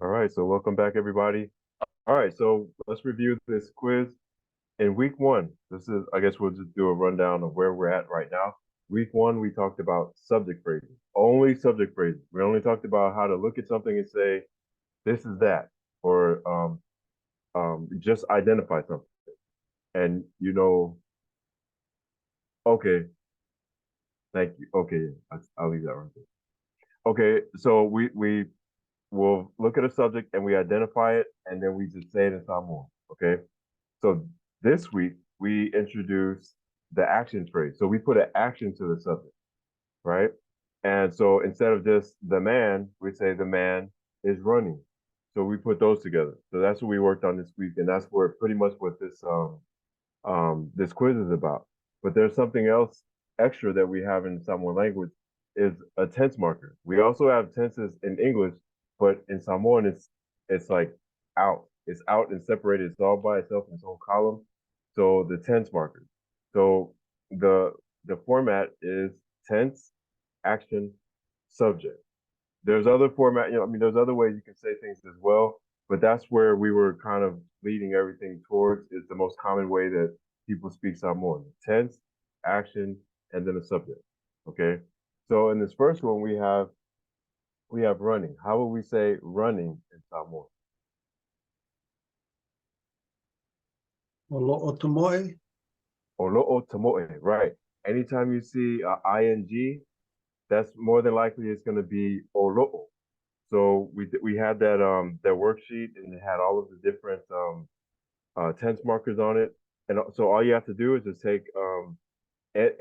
All right, so welcome back, everybody. All right, so let's review this quiz. In week one, I guess we'll just do a rundown of where we're at right now. Week one, we talked about subject phrases, only subject phrases. We only talked about how to look at something and say, this is that, or just identify something. And, okay, thank you. Okay, I'll leave that right there. Okay, so we will look at a subject and we identify it, and then we just say it in Samoan. Okay. So this week we introduced the action phrase. So we put an action to the subject, right? And so instead of just the man, we say the man is running. So we put those together. So that's what we worked on this week, and that's where pretty much what this quiz is about. But there's something else extra that we have in Samoan language is a tense marker. We also have tenses in English, but in Samoan it's like out. It's out and separated. It's all by itself in its own column. So the tense markers. So the the format is tense, action, subject. There's other format, there's other ways you can say things as well, but that's where we were kind of leading everything towards is the most common way that people speak Samoan. Tense, action, and then a subject. Okay. So in this first one, we have running. How would we say running in Samoan? Olo'o tomoe. Olo'o tomoe, right. Anytime you see ing, that's more than likely it's going to be olo'o. So we had that worksheet and it had all of the different tense markers on it, and so all you have to do is just take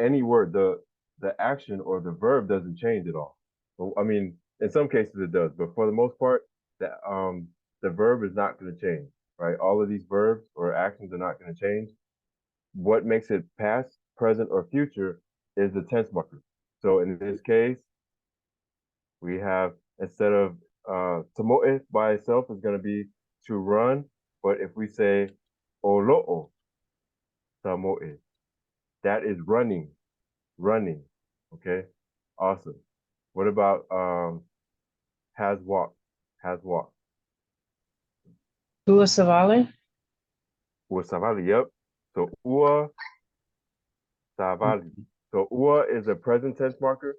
any word. The action or the verb doesn't change at all. Well, I mean, in some cases it does, but for the most part, the verb is not going to change. Right? All of these verbs or actions are not going to change. What makes it past, present, or future is the tense marker. So in this case, we have instead of tomoe by itself is going to be to run, but if we say olo'o tamoe, that is running, running. Okay, awesome. What about has walked, has walked? Tua Savale. Ua savali, yep. So ua savali. So ua is a present tense marker,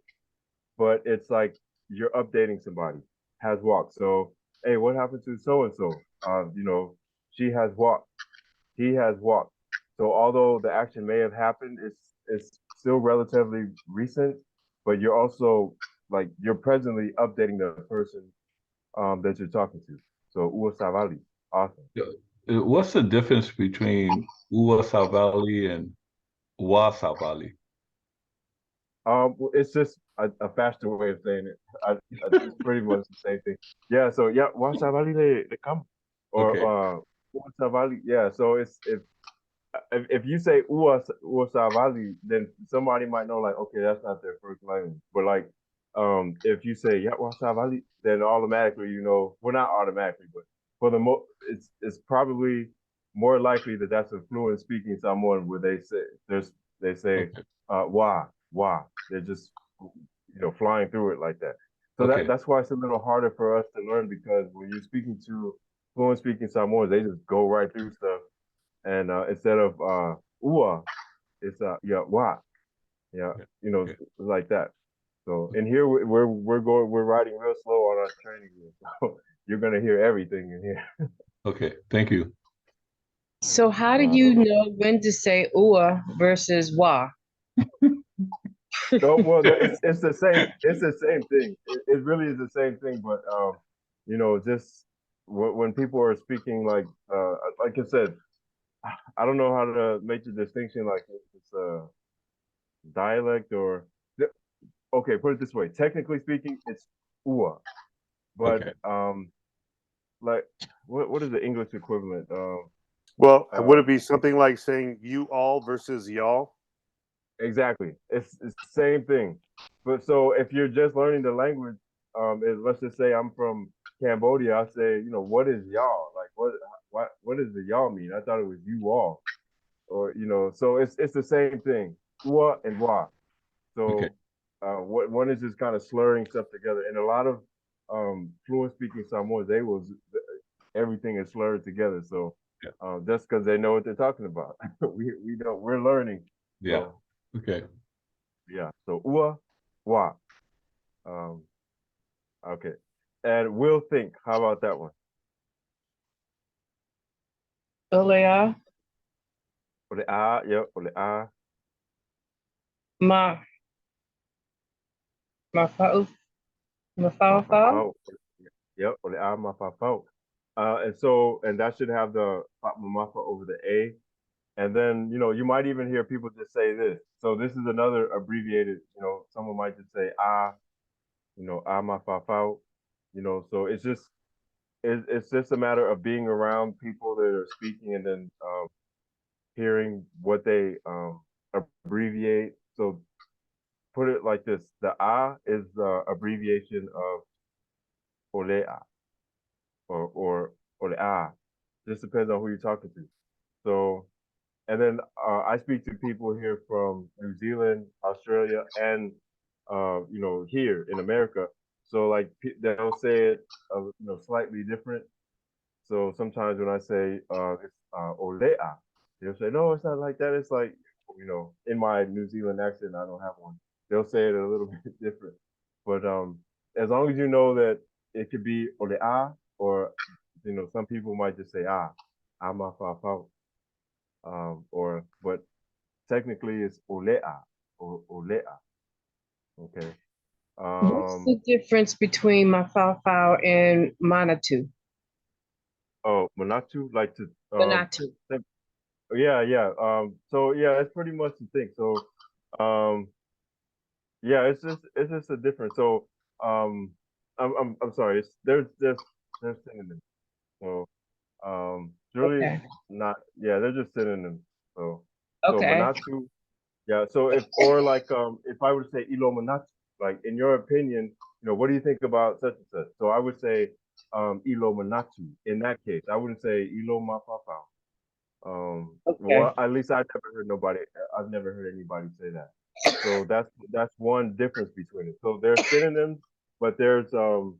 but it's like you're updating somebody. Has walked. So, hey, what happened to so and so? She has walked. He has walked. So although the action may have happened, it's still relatively recent, but you're also like you're presently updating the person that you're talking to. So ua savali. Awesome. Yeah. What's the difference between Ua Savali and Wa Savali? It's just a faster way of saying it. It's pretty much the same thing. Yeah. So yeah, ua savali le come or Okay. ua savali. Yeah. So it's if you say ua savali, then somebody might know like, okay, that's not their first language. But like, if you say yeah ua savali, then automatically well, not automatically, but for the it's probably more likely that that's a fluent speaking someone where they say Okay. Wa. They're just flying through it like that. So Okay. that's why it's a little harder for us to learn because when you're speaking to fluent speaking Samoans, they just go right through stuff and instead of ua, it's yeah wa, yeah, Okay. like that. So in here we're riding real slow on our training here, so you're gonna hear everything in here. Okay. Thank you. So how do you know when to say ua versus wa? No, well, it's the same. It's the same thing. It really is the same thing. But just when people are speaking like I said, I don't know how to make the distinction. Like it's a dialect or okay, put it this way. Technically speaking, it's ua, but Okay. like what is the English equivalent? Well, would it be something like saying you all versus y'all? Exactly. It's the same thing. But so if you're just learning the language, let's just say I'm from Cambodia, I say, what is y'all? Like what does the y'all mean? I thought it was you all. Or, so it's the same thing. Ua and wa. Okay. So one is just kind of slurring stuff together. And a lot of fluent speaking Samoans, everything is slurred together. So Yeah. just because they know what they're talking about, we don't. We're learning. Yeah. So, Okay. yeah. So ua, wa. Um, okay. And we'll think. How about that one? Olea, Ole a, yep. Ole a, ma, mafau, ma mafau. fa. Yep. Ole a, ma fa. And that should have the mafa over the a. And then, you might even hear people just say this. So this is another abbreviated, someone might just say ma fa fa. So it's just a matter of being around people that are speaking and then hearing what they abbreviate. So put it like this: the a is the abbreviation of olea or olea. Just depends on who you're talking to. So, and then I speak to people here from New Zealand, Australia, and here in America. So like they'll say it slightly different. So sometimes when I say it's olea, they'll say no, it's not like that. It's like in my New Zealand accent, I don't have one. They'll say it a little bit different. But as long as you know that it could be olea, or some people might just say ama fa fa, but technically it's olea or olea. Okay. What's the difference between mafau and manatu? Oh, manatu, like to Manatu. yeah. So yeah, it's pretty much the thing. So yeah, it's just a difference. So I'm sorry. There's synonyms. So it's really Okay. not. Yeah, they're just synonyms. So Okay. manatu. Yeah. So if I would say ilo manatu, like in your opinion, what do you think about such and such? So I would say ilo manatu. In that case, I wouldn't say ilo mafafau. Okay. Well, at least I've never heard anybody say that. So that's one difference between it. So there's synonyms, but there's some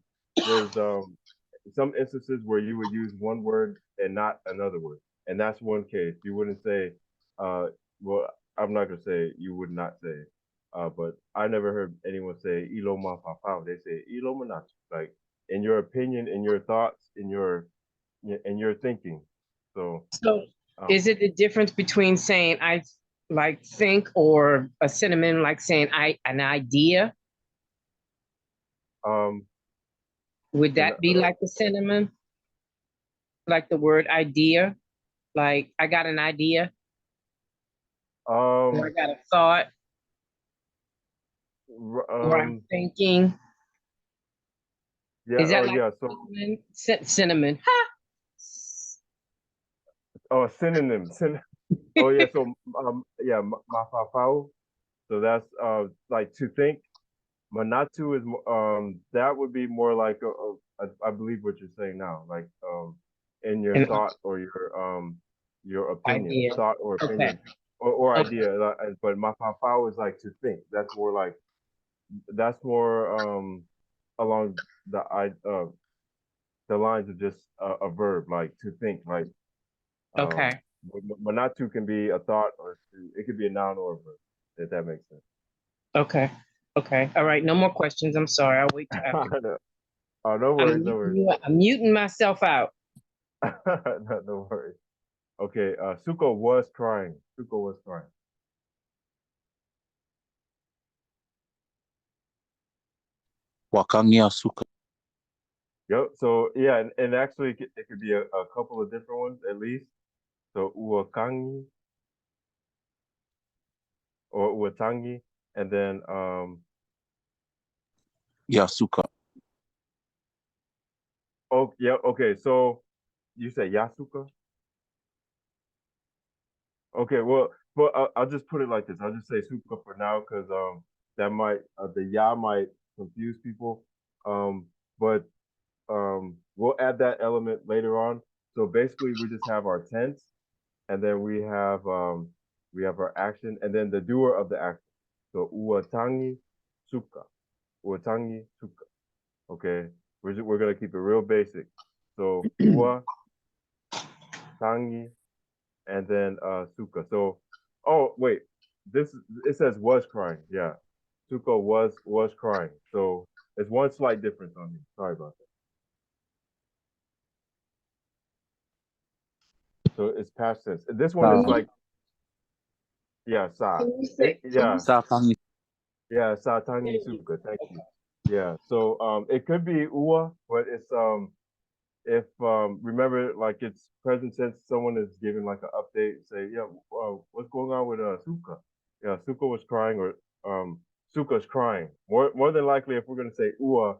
instances where you would use one word and not another word, and that's one case. You wouldn't say, well, I'm not gonna say you would not say, but I never heard anyone say ilo ma fa fa. They say ilo manatu, like in your opinion, in your thoughts, in your thinking. So. So Um, is it the difference between saying I like think or a synonym like saying an idea? Um, Would and that be like a synonym? Like the word idea? Like I got an idea or I got a thought or I'm thinking. yeah, Is that like yeah. So, cinnamon? Cinnamon. oh, synonym, oh, yeah. So, yeah, mafafau. So that's like to think. Manatu is that would be more like I believe what you're saying now, like in your An thought or your opinion, idea. thought or Okay. opinion or Okay. idea. But mafafau is like to think. That's more along the lines of just a verb, like to think, like Okay. manatu can be a thought or it could be a noun or a verb, if that makes sense. Okay. Okay. All right. No more questions. I'm sorry. I'll wait till after. Oh, no worries, no worries. I'm muting myself out. No worries. Okay, Suko was crying. Suko was crying. Wakangia suka. Yep. So yeah, and actually it could be a couple of different ones at least. So uakangi or uatangi, and then Yasuka. oh yeah, okay. So you say yasuka. Okay, well, I'll just put it like this. I'll just say suka for now because that might the ya might confuse people. But we'll add that element later on. So basically, we just have our tense, and then we have our action, and then the doer of the action. So uatangi suka, uatangi suka. Okay, we're gonna keep it real basic. So ua, tangi, and then suka. So oh wait, it says was crying. Yeah. Suka was crying. So it's one slight difference on me. Sorry about that. So it's past tense. This one is like yeah, sa. Can you say, Yeah. Satangi. Yeah, Satangi Suka. Thank you. Yeah. So it could be ua, but it's if remember like it's present tense, someone is giving like an update, say, yeah, what's going on with Suka? Yeah, Suka was crying or Suka's crying. More than likely if we're gonna say ua,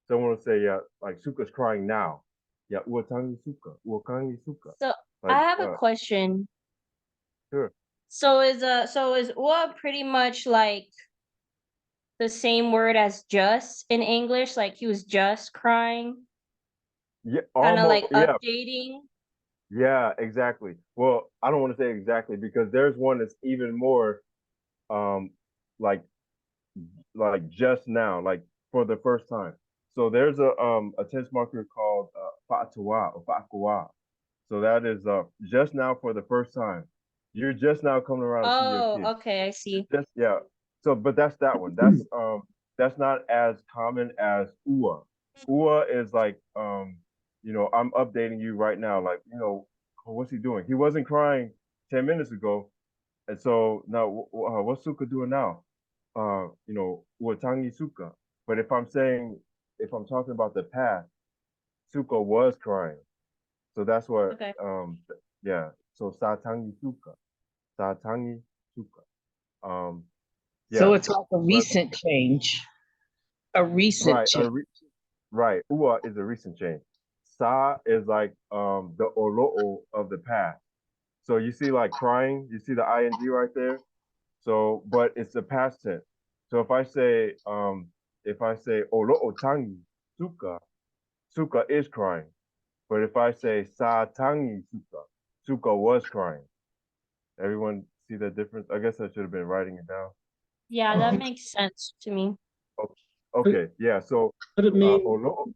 someone will say, yeah, like Suka's crying now. Yeah, ua tangi Suka, ua kangi Suka. So Like I have a question. sure. So is ua pretty much like the same word as just in English? Like he was just crying, Yeah, kind of almost like yeah. updating. Yeah, exactly. Well, I don't want to say exactly because there's one that's even more um like just now, like for the first time. So there's a tense marker called fa'atua or fa'akua. So that is just now for the first time. You're just now coming around to see your Oh, kid. okay, I see. Just yeah. So but that's that one. That's not as common as ua. Ua is like you know, I'm updating you right now, like, you know, oh, what's he doing? He wasn't crying 10 minutes ago. And so now what's Suka doing now? You know, Watangi Suka. But if I'm talking about the past, Suka was crying. So that's what Okay. yeah. So Satangi Suka. Satangi Suka. Yeah. so it's like a But recent change. A recent right, change. right. Ua is a recent change. Sa is like the olo'o of the past. So you see like crying, you see the ing right there. So but it's the past tense. So if I say olo'o tangi suka, suka is crying. But if I say sa tangi suka, suka was crying. Everyone see the difference? I guess I should have been writing it down. Yeah, that makes sense to me. Okay, yeah. So Could it mean, olo'o,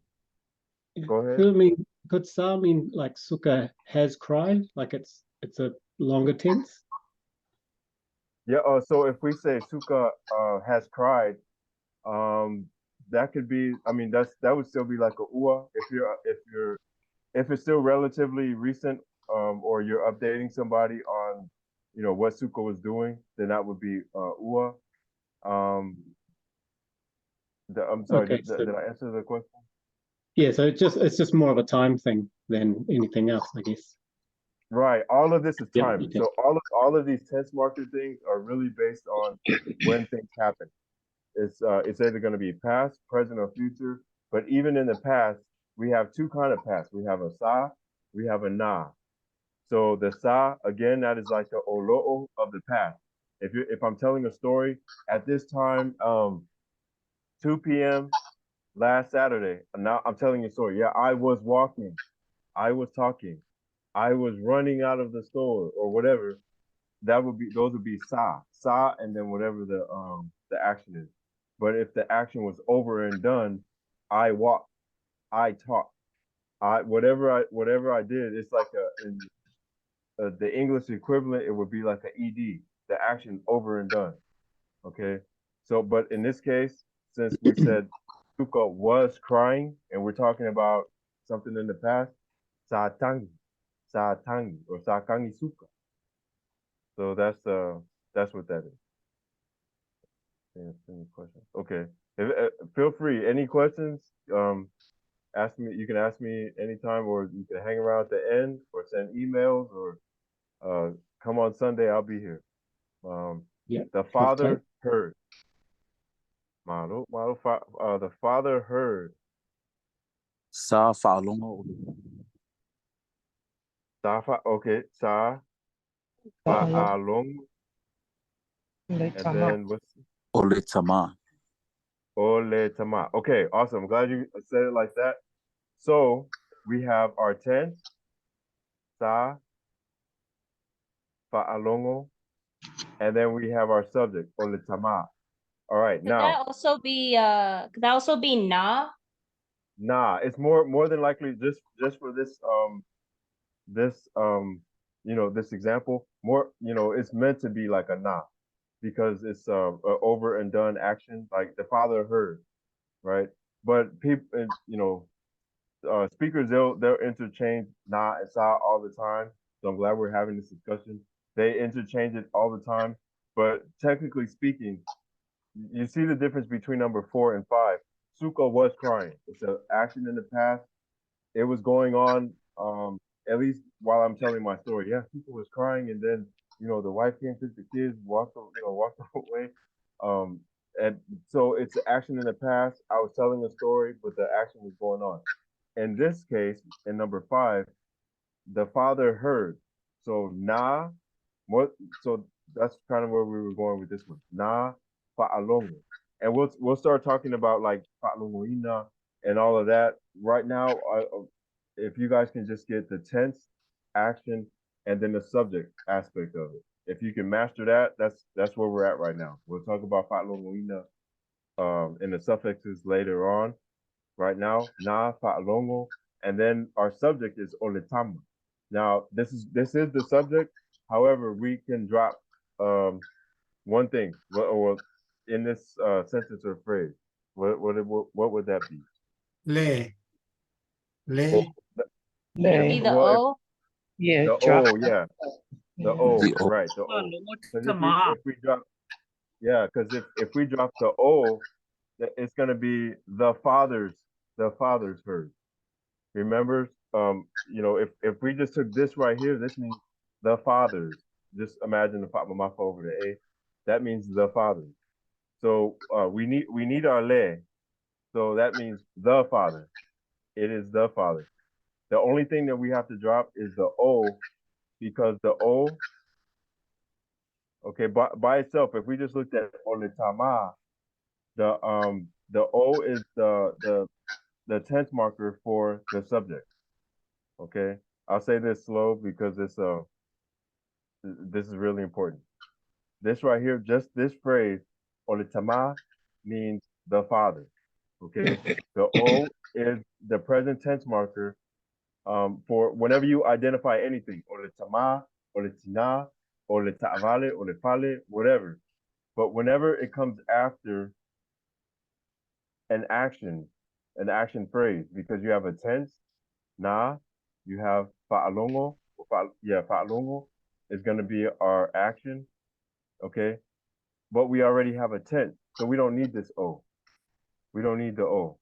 go ahead. could it mean, could sa mean like suka has cried, like it's a longer tense? Yeah, so if we say Suka has cried, um, that could be. I mean, that would still be like a ua if it's still relatively recent, or you're updating somebody on, you know, what Suka was doing, then that would be ua. Um, I'm sorry, Okay, did I answer the question? yeah, so it's just more of a time thing than anything else, I guess. Right. All of this is Yeah, timing. okay. So all of these tense marker things are really based on when things happen. It's either going to be past, present, or future. But even in the past, we have two kind of past. We have a sa, we have a na. So the sa again, that is like the olo'o of the past. If I'm telling a story at this time, 2 p.m. last Saturday, now I'm telling you a story. Yeah, I was walking, I was talking, I was running out of the store or whatever. Those would be sa, and then whatever the action is. But if the action was over and done, I walked, I talked, whatever I did. It's like in the English equivalent. It would be like a ed, the action over and done. Okay, so but in this case, since we said Suka was crying, and we're talking about something in the past, satangi, satangi or sakangi suka. So that's what that is. Any questions? Okay. Feel free. Any questions? Ask me. You can ask me anytime, or you can hang around at the end, or send emails, or come on Sunday. I'll be here. Yeah. The father heard. The father heard. Sa fa'alongo. Okay. Sa fa'along. And then what's Ole tama. ole tama? Okay. Awesome. I'm glad you said it like that. So we have our tense, sa, fa'alongo, and then we have our subject, oletama. All right, Could that now, also be na? Nah, it's more than likely just for this this example, it's meant to be like a nah, because it's a over and done action, like the father heard, right? But people, speakers, they'll interchange na and sa all the time. So I'm glad we're having this discussion. They interchange it all the time, but technically speaking, you see the difference between number 4 and 5. Suka was crying. It's an action in the past. It was going on, at least while I'm telling my story. Yeah, Suka was crying, and then the wife came, took the kids, walked away. Um, and so it's an action in the past. I was telling a story, but the action was going on. In this case, in number 5, the father heard. So na, what? So that's kind of where we were going with this one. Na fa'alongo, and we'll start talking about like fa'alongoina and all of that right now. If you guys can just get the tense, action, and then the subject aspect of it. If you can master that, that's where we're at right now. We'll talk about fa'alongoina and the suffixes later on. Right now, na fa'alongo, and then our subject is oletama. Now, this is the subject. However, we can drop one thing, or in this sentence or phrase. What would that be? Le. Well, Le. Maybe the well, O. Yeah, the drop. O, yeah, the O, The O. right, the O. Because if we drop, yeah, because if we drop the O, it's gonna be the father's herd. Remember, if we just took this right here, this means the fathers. Just imagine the mafa over the a. That means the fathers. So we need our le. So that means the father. It is the father. The only thing that we have to drop is the o, because the o, okay, by itself, if we just looked at oletama, the o is the tense marker for the subject. Okay, I'll say this slow because this is really important. This right here, just this phrase, olitama, means the father. Okay, the o is the present tense marker for whenever you identify anything, olitama, olitina, olitavale, olipale, whatever. But whenever it comes after an action phrase, because you have a tense, na, you have fa'alongo, fa'alongo is going to be our action, okay? But we already have a tense, so we don't need this o. We don't need the o.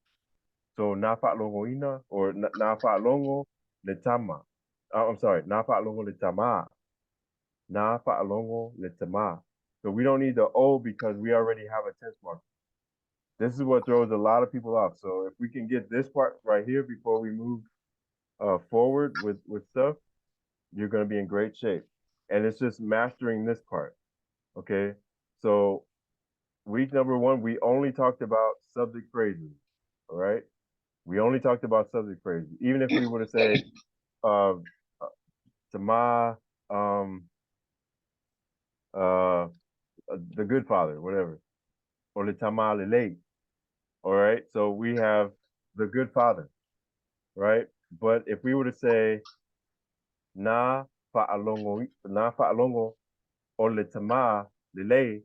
So na fa'alongoina or na fa'alongo letama. I'm sorry, na fa'alongo letama. Na fa'alongo letama. So we don't need the o because we already have a tense marker. This is what throws a lot of people off. So if we can get this part right here before we move forward with stuff, you're going to be in great shape. And it's just mastering this part. Okay. So week number 1, we only talked about subject phrases. All right. We only talked about subject phrases. Even if we were to say, Tama, the good father, whatever, or the Tama late. All right. So we have the good father, right? But if we were to say, na fa'alongo o le tama lele,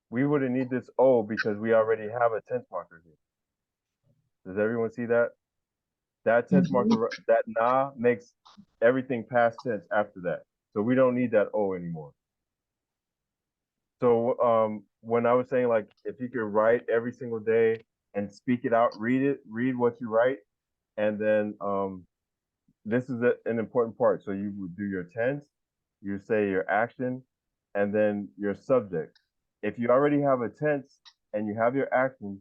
we wouldn't need this o because we already have a tense marker here. Does everyone see that? That tense marker, that na makes everything past tense after that. So we don't need that o anymore. So when I was saying, like, if you could write every single day and speak it out, read what you write, and then this is an important part. So you would do your tense, you say your action, and then your subject. If you already have a tense and you have your action,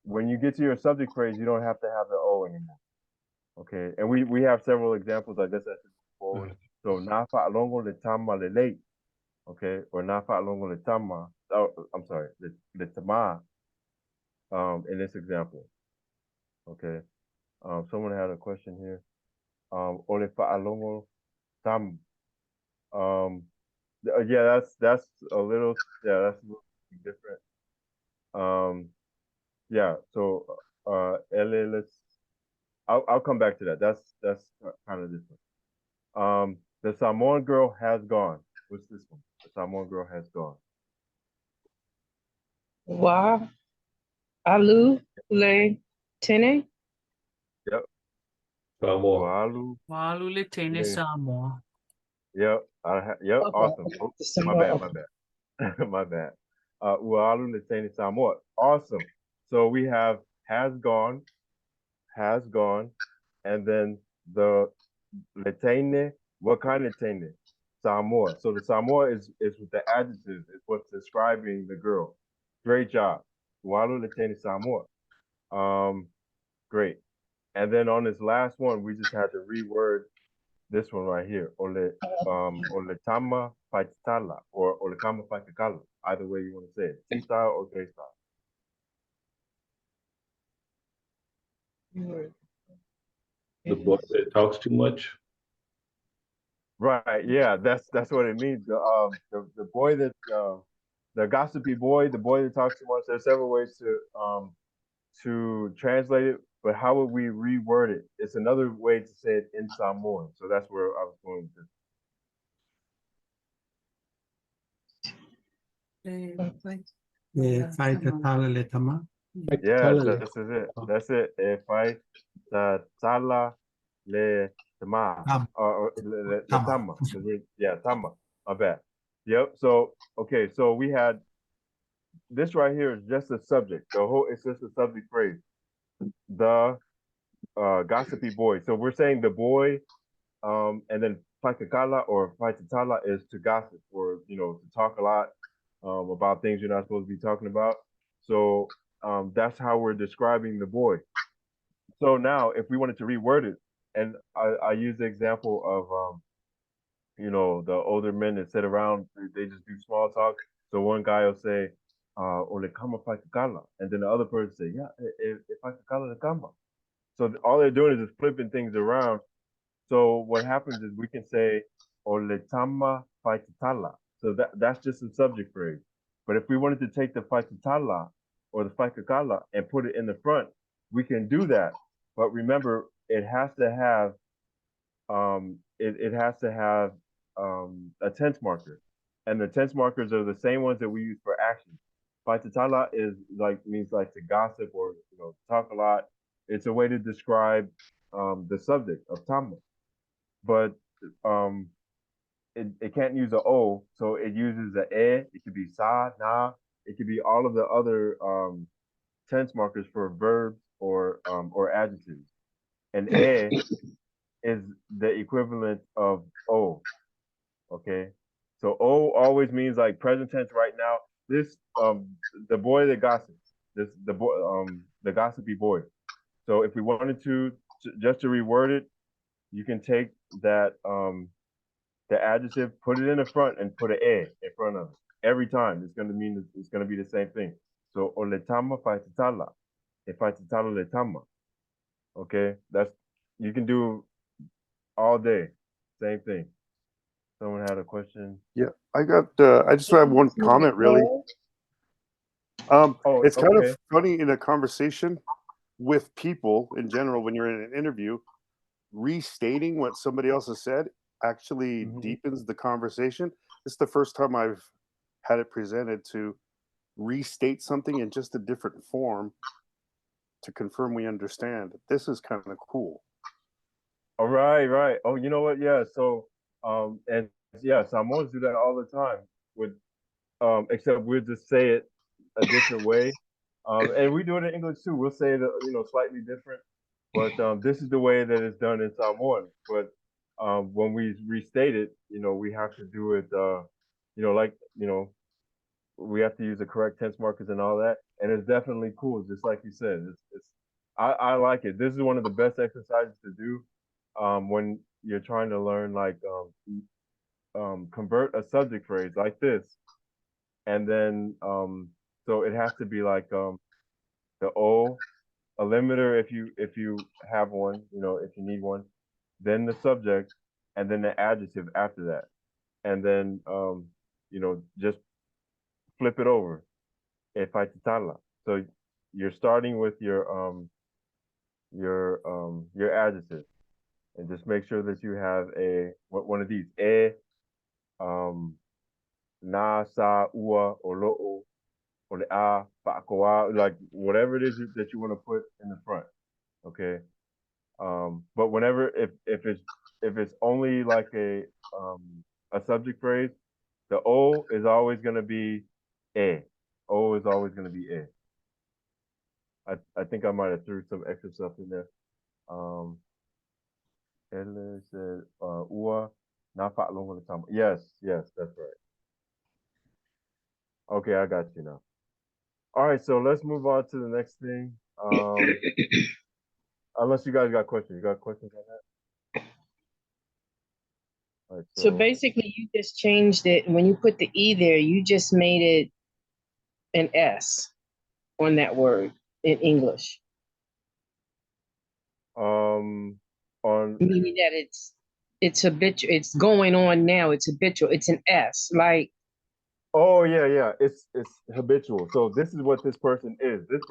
when you get to your subject phrase, you don't have to have the o anymore. Okay, and we have several examples like this as we move forward. So na fa'alongo le tama le late, okay, or na fa'alongo le tama. Oh, I'm sorry, le tama. In this example, okay. Someone had a question here. Ole fa'alongo tam. Yeah, that's a little that's a little different. Yeah, so let's. I'll come back to that. That's kind of different. The Samoan girl has gone. What's this one? The Samoan girl has gone. Wa alu le tene. Yep. Samoa. Ualu. Walule tene Le. Samoa. Yep. Yep. Okay. Awesome. Oh, The my Samoa, bad. My bad. My bad. Ualu Letani Samoa. Awesome. So we have has gone, and then the Letane. What kind of Letane? Samoa. So the Samoa is with the adjective. It's what's describing the girl. Great job. Ualu Letani Samoa. Great. And then on this last one, we just had to reword this one right here. Ole tama paitala or ole kama paitakala. Either way you want to say it. T style or J style. The boy that talks too much. Right. Yeah. That's what it means. The boy that the gossipy boy, the boy that talks too much. There's several ways to translate it, but how would we reword it? It's another way to say it in Samoan. So that's where I was going with this. Yes, this is it. That's it. If I tala le tama or le tama. Yeah, tama. My bad. Yep. So okay, so we had this right here is just a subject. The whole it's just a subject phrase. The gossipy boy. So we're saying the boy, and then paikakala or paitatala is to gossip or to talk a lot about things you're not supposed to be talking about. So that's how we're describing the boy. So now, if we wanted to reword it, and I use the example of the older men that sit around, they just do small talk. So one guy will say, "Ole kama paikakala," and then the other person say, "Yeah, if paikakala le kama." So all they're doing is just flipping things around. So what happens is we can say oletama faitala. So that's just a subject phrase. But if we wanted to take the faitala or the faikakala and put it in the front, we can do that. But remember, it has to have a tense marker. And the tense markers are the same ones that we use for action. Faitala means like to gossip or talk a lot. It's a way to describe the subject of tama. But it can't use a o, so it uses a e. It could be sa, na. It could be all of the other tense markers for verbs or adjectives. And e is the equivalent of o. Okay, so o always means like present tense right now. This the boy that gossips. The gossipy boy. So if we wanted to just to reword it, you can take that the adjective, put it in the front, and put an e in front of it. Every time it's gonna mean it's gonna be the same thing. So oletama faitala, faitala letama. Okay, you can do all day. Same thing. Someone had a question. Yeah, I just have one comment really. It's kind of funny in a conversation with people in general when you're in an interview, restating what somebody else has said actually deepens the conversation. It's the first time I've had it presented to restate something in just a different form to confirm we understand. This is kind of cool. All right, right. Oh, you know what? Yeah. So, and yeah, Samoans do that all the time. With, except we'll just say it a different way. And we do it in English too. We'll say it, slightly different. But this is the way that it's done in Samoan. But when we restate it, we have to do it, we have to use the correct tense markers and all that. And it's definitely cool, just like you said. I like it. This is one of the best exercises to do when you're trying to learn, like, convert a subject phrase like this. And then, so it has to be like the O, a limiter if you have one, if you need one, then the subject, and then the adjective after that, and then just flip it over. So you're starting with your your adjective, and just make sure that you have one of these na sa ua or lo'o or the pa'akoa, like whatever it is that you want to put in the front. Okay. But whenever if it's only like a subject phrase, the O is always gonna be e. O is always gonna be e. I think I might have threw some extra stuff in there. Ele said ua na fa'alongo le tama. Yes, that's right. Okay, I got you now. All right, so let's move on to the next thing. Unless you guys got questions. You got questions on that? All right, So basically, you just changed it. When you put the E there, you just made it an S on that word in English. on Meaning that it's habitual. It's going on now. It's habitual. It's an S. Like, oh yeah, it's habitual. So this is what this person is. This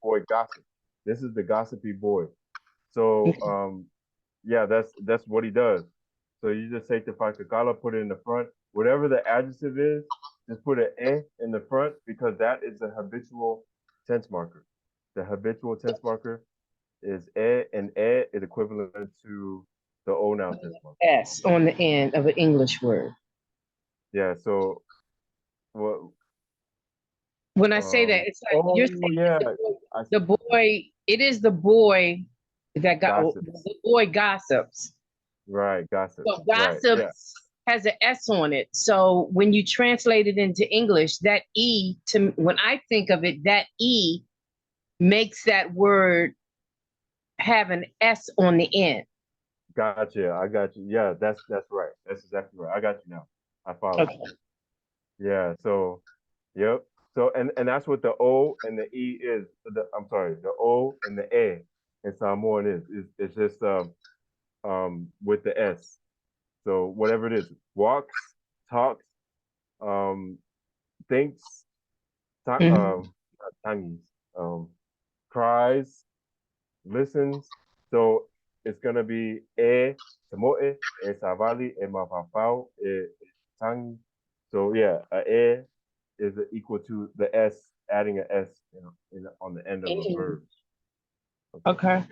boy gossip. This is the gossipy boy. So yeah, that's what he does. So you just say tefakakala, put it in the front. Whatever the adjective is, just put an in the front because that is the habitual tense marker. The habitual tense marker is and is equivalent to the O now tense marker. S on the end of an English word. Yeah, so what When I say that, it's like you're saying the boy, it is the boy that got Gossips. the boy gossips. Right, gossip. So gossips has an S on it. So when you translate it into English, that E when I think of it, that E makes that word have an S on the end. Gotcha. I got you. Yeah, that's right. That's exactly right. I got you now. I follow. Okay. Yeah. So, yep. So and that's what the O and the E is. I'm sorry, the O and the A in Samoan is it's just with the S. So whatever it is, walks, talks, thinks, tangies, cries, listens. So it's gonna be samoe, savali, mapapau, tangi. So yeah, a is equal to the S, adding an S on the end of a verb. Okay.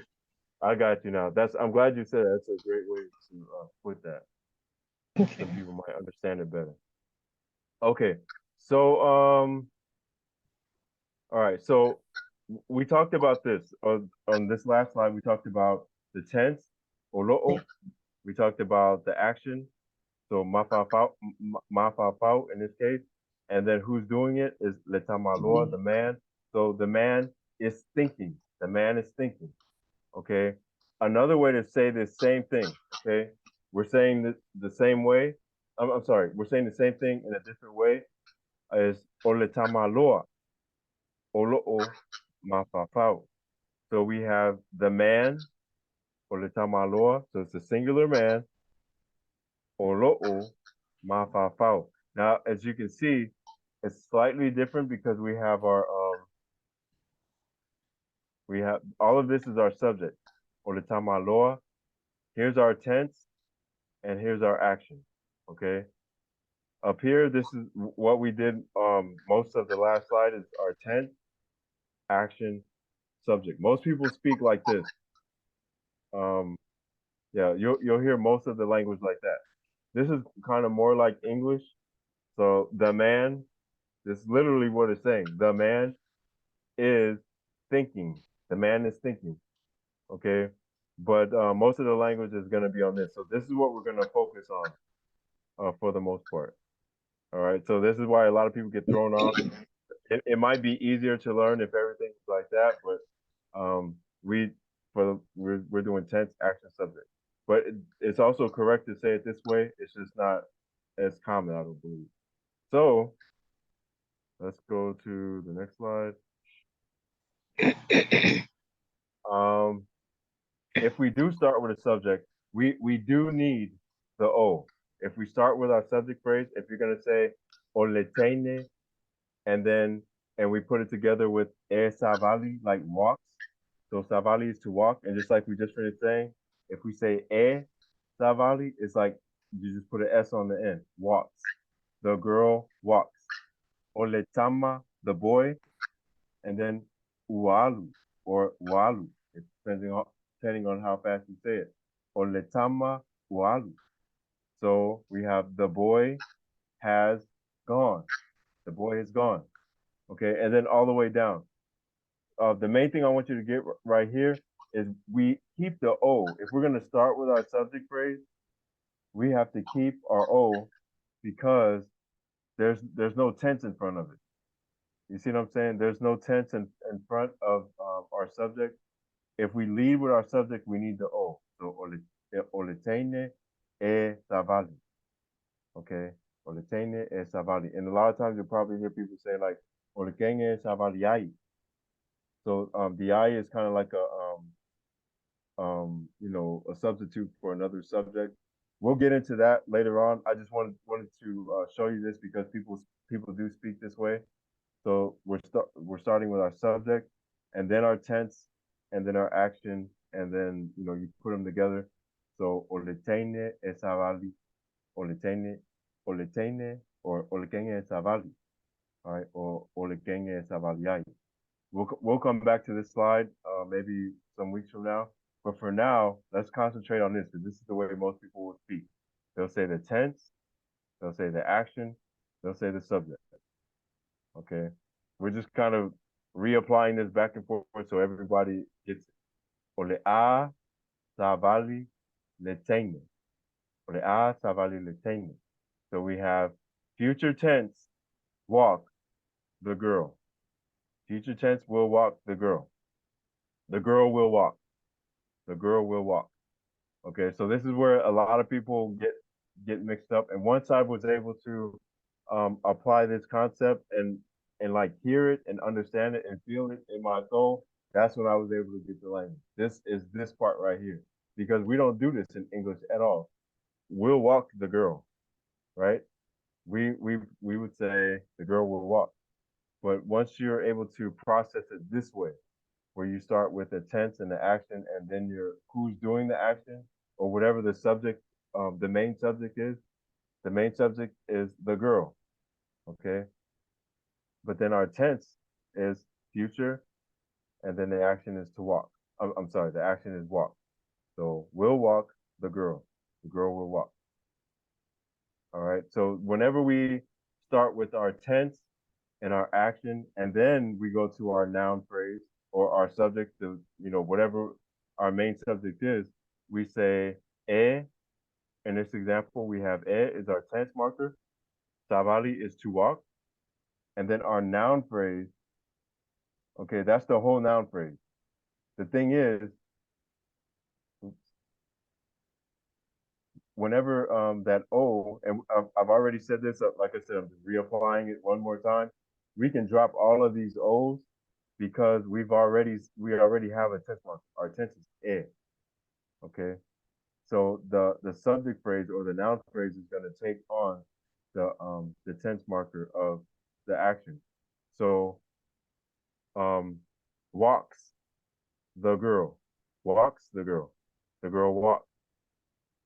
I got you now. I'm glad you said that. That's a great way to put that. Okay. So people might understand it better. Okay. So all right. So we talked about this on this last slide. We talked about the tense, olo'o. We talked about the action, so mafafau in this case, and then who's doing it is letamaloa, the man. So the man is thinking. The man is thinking. Okay. Another way to say this same thing. Okay. We're saying this the same way. I'm sorry. We're saying the same thing in a different way. Is oletamaloa, olo'o, mafafau. So we have the man, oletamaloa. So it's a singular man. Olo'o mafafau. Now, as you can see, it's slightly different because we have all of this is our subject. Oletamaloa. Here's our tense, and here's our action. Okay. Up here, this is what we did. Most of the last slide is our tense, action, subject. Most people speak like this. Yeah, you'll hear most of the language like that. This is kind of more like English. So the man, this is literally what it's saying. The man is thinking. The man is thinking. Okay. But most of the language is going to be on this. So this is what we're going to focus on for the most part. All right. So this is why a lot of people get thrown off. It might be easier to learn if everything's like that, but we're doing tense, action, subject. But it's also correct to say it this way. It's just not as common, I don't believe. So let's go to the next slide. If we do start with a subject, we do need the O. If we start with our subject phrase, if you're gonna say oletene, and we put it together with savali, like walks, So savali is to walk, and just like we just finished saying, if we say e savali, it's like you just put an S on the end. Walks. The girl walks. Oletama, the boy, and then ualu or walu, depending on how fast you say it. Oletama ualu. So we have the boy has gone. The boy is gone. Okay, and then all the way down. The main thing I want you to get right here is we keep the O. If we're going to start with our subject phrase, we have to keep our O because there's no tense in front of it. You see what I'm saying? There's no tense in front of our subject. If we lead with our subject, we need the O. So oletene e savali. Okay, oletene e savali. And a lot of times you'll probably hear people say like oletene e savaliai. So the I is kind of like a substitute for another subject. We'll get into that later on. I just wanted to show you this because people do speak this way. So we're starting with our subject, and then our tense, and then our action, and then you put them together. So oletene esavali, oletene, or oletene esavali, all right, or oletene esavaliai. We'll come back to this slide maybe some weeks from now. But for now, let's concentrate on this because this is the way most people will speak. They'll say the tense, they'll say the action, they'll say the subject. Okay, we're just kind of reapplying this back and forth so everybody gets it. Olea savali letene. Olea savali letene. So we have future tense, walk the girl. Future tense will walk the girl. The girl will walk. The girl will walk. Okay, so this is where a lot of people get mixed up. And once I was able to apply this concept and like hear it and understand it and feel it in my soul, that's when I was able to get the language. This is this part right here because we don't do this in English at all. We'll walk the girl, right? We would say the girl will walk. But once you're able to process it this way, where you start with the tense and the action, and then who's doing the action, or whatever the subject, the main subject is. The main subject is the girl, okay? But then our tense is future, and then the action is to walk. I'm sorry, the action is walk. So we'll walk the girl. The girl will walk. All right. So whenever we start with our tense and our action, and then we go to our noun phrase or our subject to, whatever our main subject is, we say e. In this example, we have e is our tense marker. Savali is to walk. And then our noun phrase, okay, that's the whole noun phrase. The thing is, whenever that O, and I've already said this, like I said, I'm just reapplying it one more time. We can drop all of these O's because we already have a tense marker. Our tense is e. Okay, so the subject phrase or the noun phrase is going to take on the tense marker of the action. So walks the girl, walks the girl walks.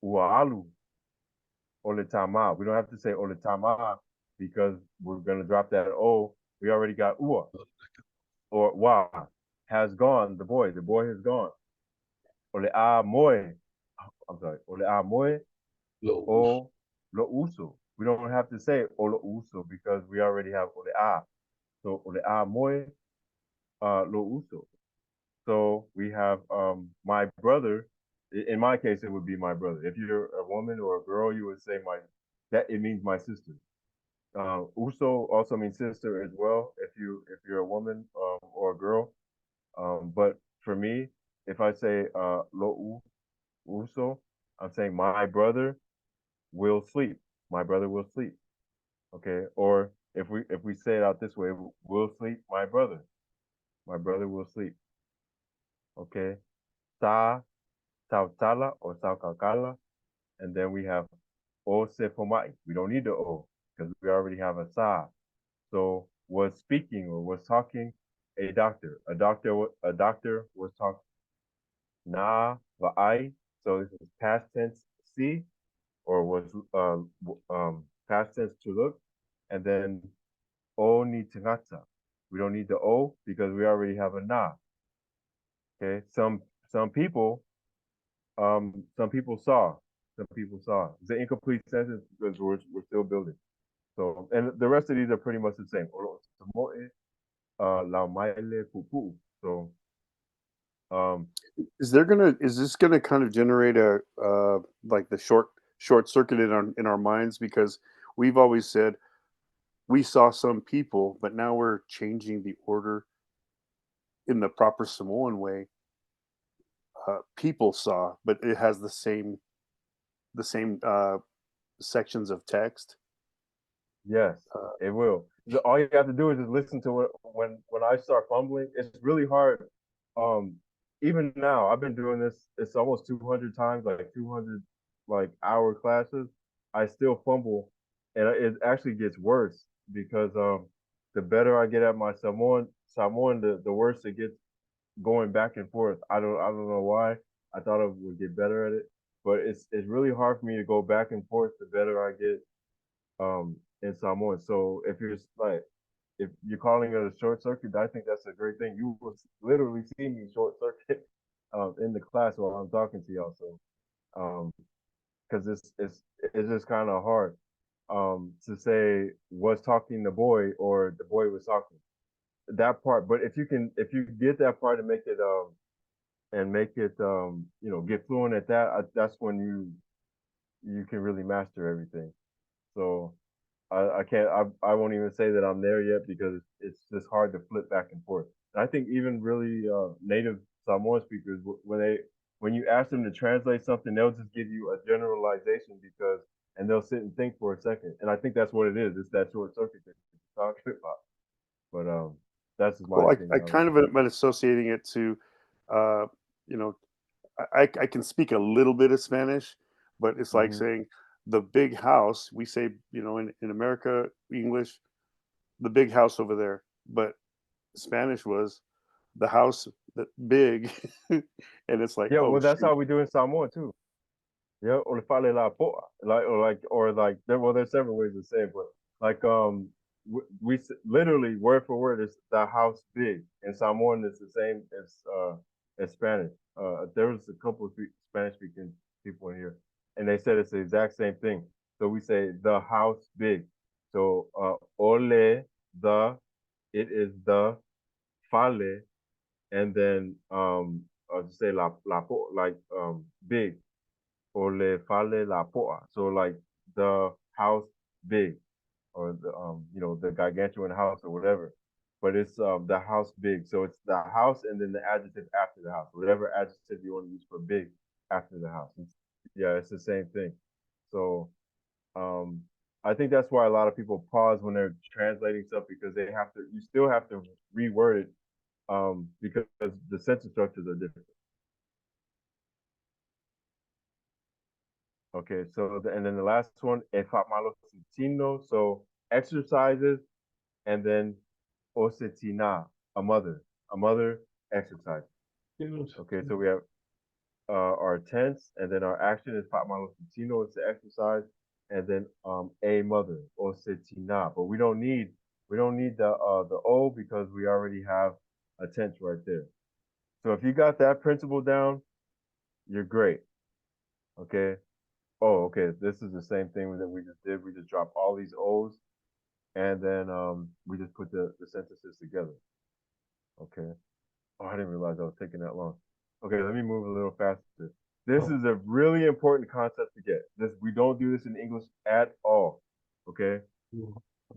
Ualu oletama. We don't have to say oletama because we're gonna drop that O. We already got ua or wa has gone. The boy has gone. Olea moe. I'm sorry. Olea moe o lo uso. We don't have to say o lo uso because we already have olea. So olea moe lo uso. So we have my brother. In my case, it would be my brother. If you're a woman or a girl, you would say it means my sister. Uso also means sister as well. If you're a woman or a girl, but for me, if I say lo uso, I'm saying my brother will sleep. My brother will sleep. Okay, or if we say it out this way, will sleep. My brother will sleep. Okay, sa Sautala or Saukalkala, and then we have O Sepomai. We don't need the O because we already have a Sa. So was speaking or was talking a doctor. A doctor was talking. Na va'ai. So this is past tense see, or was past tense to look, and then o ni tangata. We don't need the o because we already have a na. Okay. Some people saw. Some people saw. It's an incomplete sentence because we're still building. So, and the rest of these are pretty much the same. So, um, Is this gonna kind of generate a like the short circuit in our minds, because we've always said we saw some people, but now we're changing the order in the proper Samoan way. People saw, but it has the same sections of text. yes, it will. All you have to do is just listen to it. When I start fumbling, it's really hard. Um, Even now, I've been doing this. It's almost 200 times, like 200 like hour classes. I still fumble, and it actually gets worse because the better I get at my Samoan, the worse it gets going back and forth. I don't know why. I thought I would get better at it, but it's really hard for me to go back and forth the better I get in Samoan. So if you're calling it a short circuit, I think that's a great thing. You will literally see me short circuit in the class while I'm talking to y'all. So because it's just kind of hard to say was talking the boy or the boy was talking that part. But if you get that part and make it get fluent at that, that's when you can really master everything. So I can't I won't even say that I'm there yet because it's just hard to flip back and forth. And I think even really native Samoan speakers when you ask them to translate something, they'll just give you a generalization and they'll sit and think for a second. And I think that's what it is. It's that short circuit that you're talking about. But that's just my Well, I opinion on it. kind of am associating it to, uh, you know, I can speak a little bit of Spanish, but it's like Hmm. saying the big house. We say, in America, English, the big house over there, but Spanish was the house that big, and it's like, Yeah, oh well, that's shoot. how we do in Samoa too. Yeah, or le fale la poa, like there's several ways to say it, but like literally word for word is the house big. In Samoan, it's the same as Spanish. There was a couple of Spanish speaking people in here, and they said it's the exact same thing. So we say the house big. So ole the it is the fale, and then I'll just say la po like big or le fale la poa. So like the house big or the gargantuan house or whatever. But it's the house big. So it's the house and then the adjective after the house. Whatever adjective you want to use for big after the house. Yeah, it's the same thing. So um I think that's why a lot of people pause when they're translating stuff because you still have to reword it because the sentence structures are different. Okay, so and then the last one, efat malo sitino, so exercises, and then osetina, a mother exercise. Okay, so we have our tense, and then our action is fat malo sitino, it's the exercise, and then a mother, osetina. But we don't need the o because we already have a tense right there. So if you got that principle down, you're great. Okay. Oh, okay. This is the same thing that we just did. We just dropped all these O's and then we just put the sentences together. Okay. Oh, I didn't realize I was taking that long. Okay, let me move a little faster. This is a really important concept to get. We don't do this in English at all. Okay.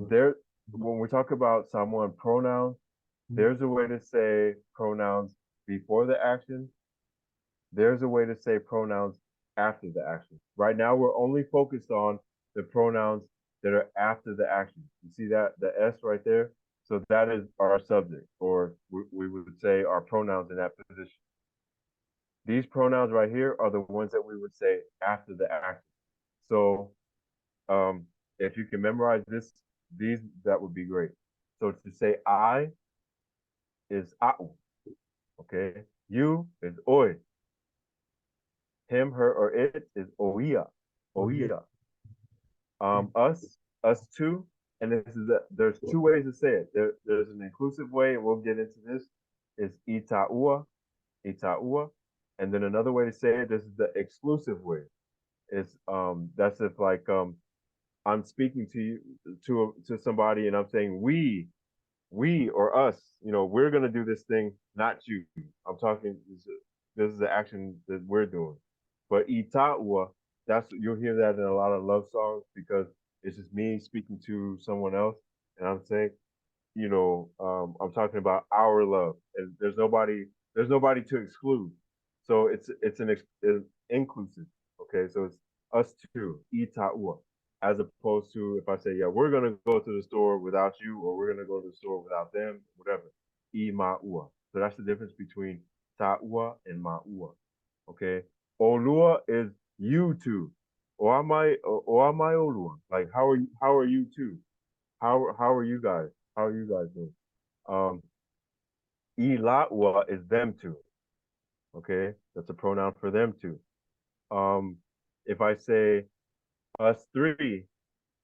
There when we talk about Samoan pronouns, there's a way to say pronouns before the action. There's a way to say pronouns after the action. Right now, we're only focused on the pronouns that are after the action. You see that, the S right there? So that is our subject, or we would say our pronouns in that position. These pronouns right here are the ones that we would say after the action. So if you can memorize these, that would be great. So to say I, is a'u. Okay. You is oi. Him, her, or it is oia. Oia. Us two, and there's two ways to say it. There's an inclusive way, and we'll get into this. Is itaua, itaua, and then another way to say it. This is the exclusive way. Is that's if like I'm speaking to you to somebody, and I'm saying we or us. You know, we're gonna do this thing, not you. I'm talking. This is the action that we're doing. But itaua, that's you'll hear that in a lot of love songs because it's just me speaking to someone else, and I'm saying, I'm talking about our love, and there's nobody to exclude. So it's inclusive. Okay, so it's us two, itaua, as opposed to if I say, yeah, we're gonna go to the store without you, or we're gonna go to the store without them, whatever. Imaua. So that's the difference between ta'ua and ma'ua. Okay. Olua is you two. Or am I olua? Like how are you two? How are you guys? How are you guys doing? Ilawa is them two. Okay, that's a pronoun for them two. If I say us three,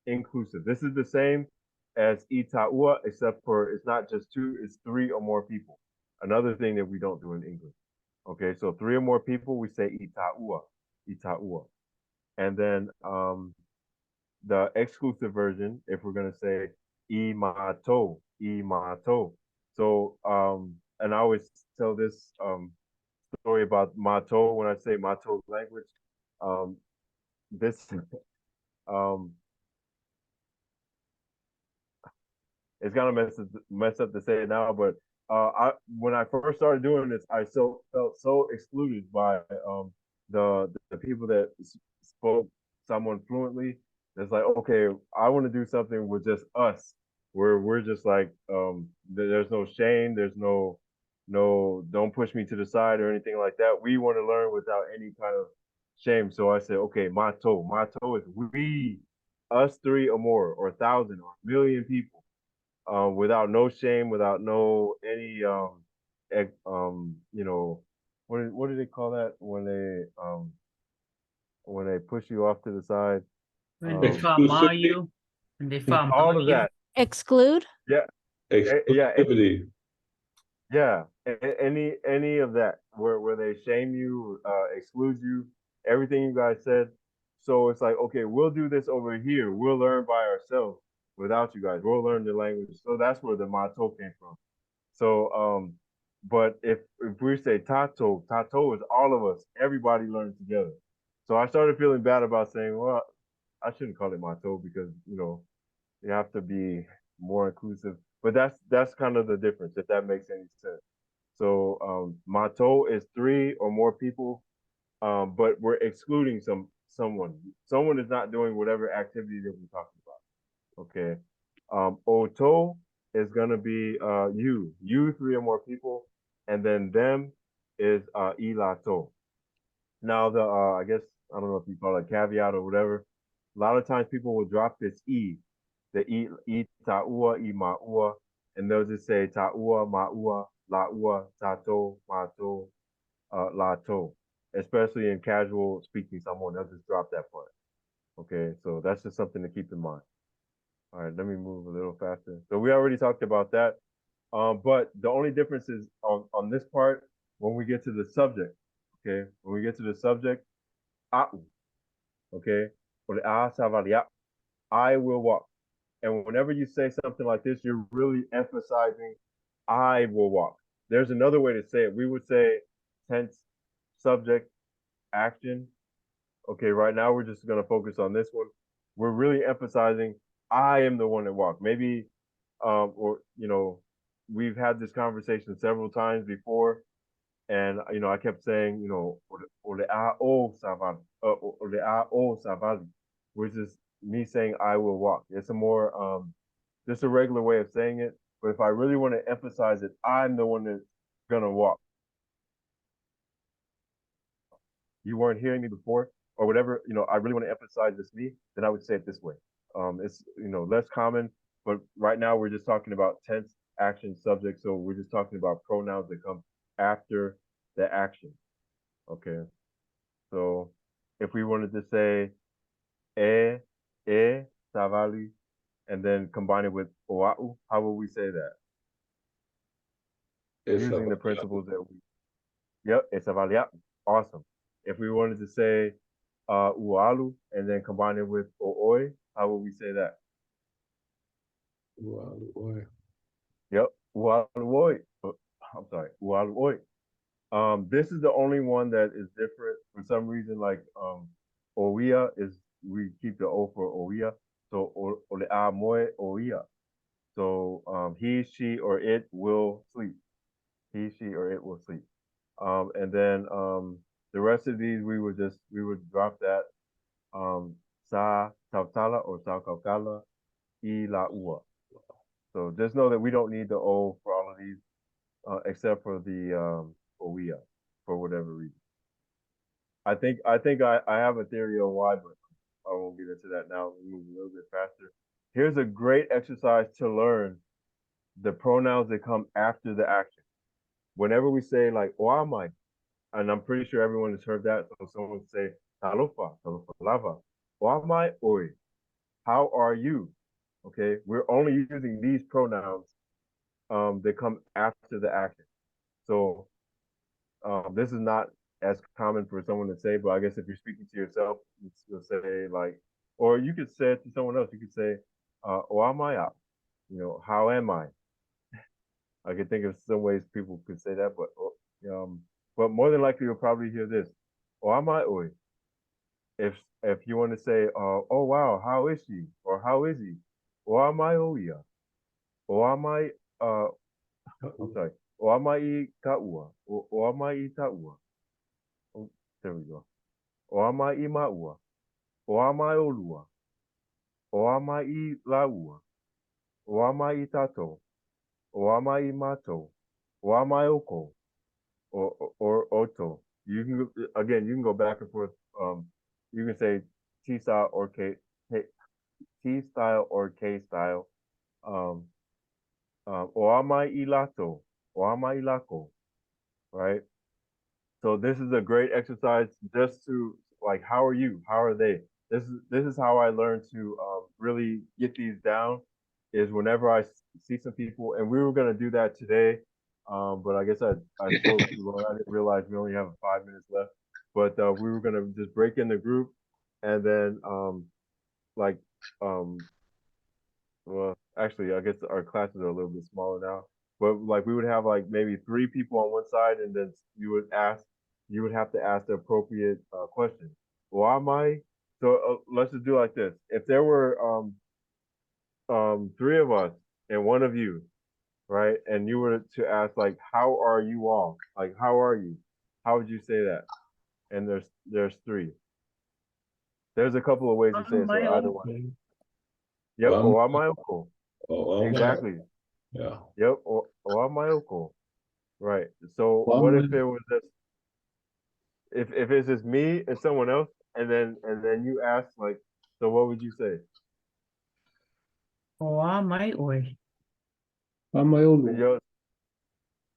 inclusive. This is the same as itaua, except for it's not just two, it's three or more people. Another thing that we don't do in English. Okay, so three or more people, we say itaua, itaua. And then the exclusive version, if we're gonna say imato, imato. So and I always tell this story about mato when I say mato language. This um it's gonna mess up to say it now, but I when I first started doing this, I felt so excluded by the people that spoke someone fluently. It's like, okay, I want to do something with just us, where we're just like, there's no shame, there's no, don't push me to the side or anything like that. We want to learn without any kind of shame. So I said, okay, mato is we, us three or more, or 1,000 or 1,000,000 people without no shame, without no any what do they call that when they push you off to the side? When they Um, farm you, when they farm all of you. that, Exclude? yeah, yeah, Exclusivity. yeah. Any of that where they shame you, exclude you, everything you guys said. So it's like, okay, we'll do this over here. We'll learn by ourselves without you guys. We'll learn the language. So that's where the motto came from. So, but if we say tato is all of us. Everybody learns together. So I started feeling bad about saying, well, I shouldn't call it motto because you have to be more inclusive. But that's kind of the difference, if that makes any sense. So motto is three or more people, but we're excluding someone. Someone is not doing whatever activity that we're talking about. Okay. Oto is gonna be you three or more people, and then them is ilato. Now I guess I don't know if you call it caveat or whatever. A lot of times people will drop this the taua, maua, and they'll just say taua, maua, laua, tato, mato, lato. Especially in casual speaking, someone they'll just drop that part. Okay, so that's just something to keep in mind. All right, let me move a little faster. So we already talked about that. But the only difference is on this part when we get to the subject. Okay, when we get to the subject, a'u. Okay, I will walk. And whenever you say something like this, you're really emphasizing I will walk. There's another way to say it. We would say tense, subject, action. Okay, right now we're just gonna focus on this one. We're really emphasizing I am the one that walked. Maybe or we've had this conversation several times before, and I kept saying, ole a o savali, ole a o savali, which is me saying I will walk. It's a more just a regular way of saying it. But if I really want to emphasize it, I'm the one that's gonna walk. You weren't hearing me before, or whatever. I really want to emphasize this me, then I would say it this way. It's less common, but right now we're just talking about tense action subject. So we're just talking about pronouns that come after the action. Okay. So if we wanted to say e, savali, and then combine it with oa'u, how would we say that? It's Using the a- principles that we, yep, it's avalia. Awesome. If we wanted to say ualu and then combine it with o'oi, how would we say that? Wow, boy. Yep, ualuoi. I'm sorry, ualuoi. This is the only one that is different for some reason. Like oia is, we keep the o for oia, so ole'a moe oia. So he, she, or it will sleep. He, she, or it will sleep. And then the rest of these we would drop that sa tautala or sa kaukala I la ua. So just know that we don't need the O for all of these, except for the oia, for whatever reason. I have a theory on why, but I won't get into that now. We'll move a little bit faster. Here's a great exercise to learn the pronouns that come after the action. Whenever we say like oamai, and I'm pretty sure everyone has heard that. So someone say talofa, talofa lava, oamai oi. How are you? Okay, we're only using these pronouns that come after the action. So this is not as common for someone to say, but I guess if you're speaking to yourself, you'll say like, or you could say it to someone else. You could say, "Oamaya," how am I? I could think of some ways people could say that, but more than likely you'll probably hear this, "Oamai oi." If you want to say, "Oh wow, how is she?" or "How is he?" "Oamai oia," "Oamai," I'm sorry, "Oamai kaua," or "Oamai taua." Oh, there we go. Oamai maua. Oamai olua. Oamai laua. Oamai tato. Oamai mato. Oamai oko. Or oto. You can again. You can go back and forth. You can say T style or T style or K style. Um, Oamai ilato. Oamai ilako. Right. So this is a great exercise just to like, how are you? How are they? This is how I learned to really get these down. Is whenever I see some people, and we were gonna do that today, but I guess I spoke too long. I didn't realize we only have 5 minutes left. But we were gonna just break in the group, and then like um, well, actually, I guess our classes are a little bit smaller now. But like we would have like maybe 3 people on one side, and then you would have to ask the appropriate question. Why am I? So let's just do it like this. If there were 3 of us and one of you, right, and you were to ask like, how are you all? Like, how are you? How would you say that? And there's 3. There's a couple of ways to say it. So either one. Yep. Or am I uncle? Oh, Exactly. yeah. Yep. Or am I uncle? Right. So Well, what if it was just if it's just me and someone else, and then you ask like, so what would you say? Oamai oi. Wamai olua. Yo,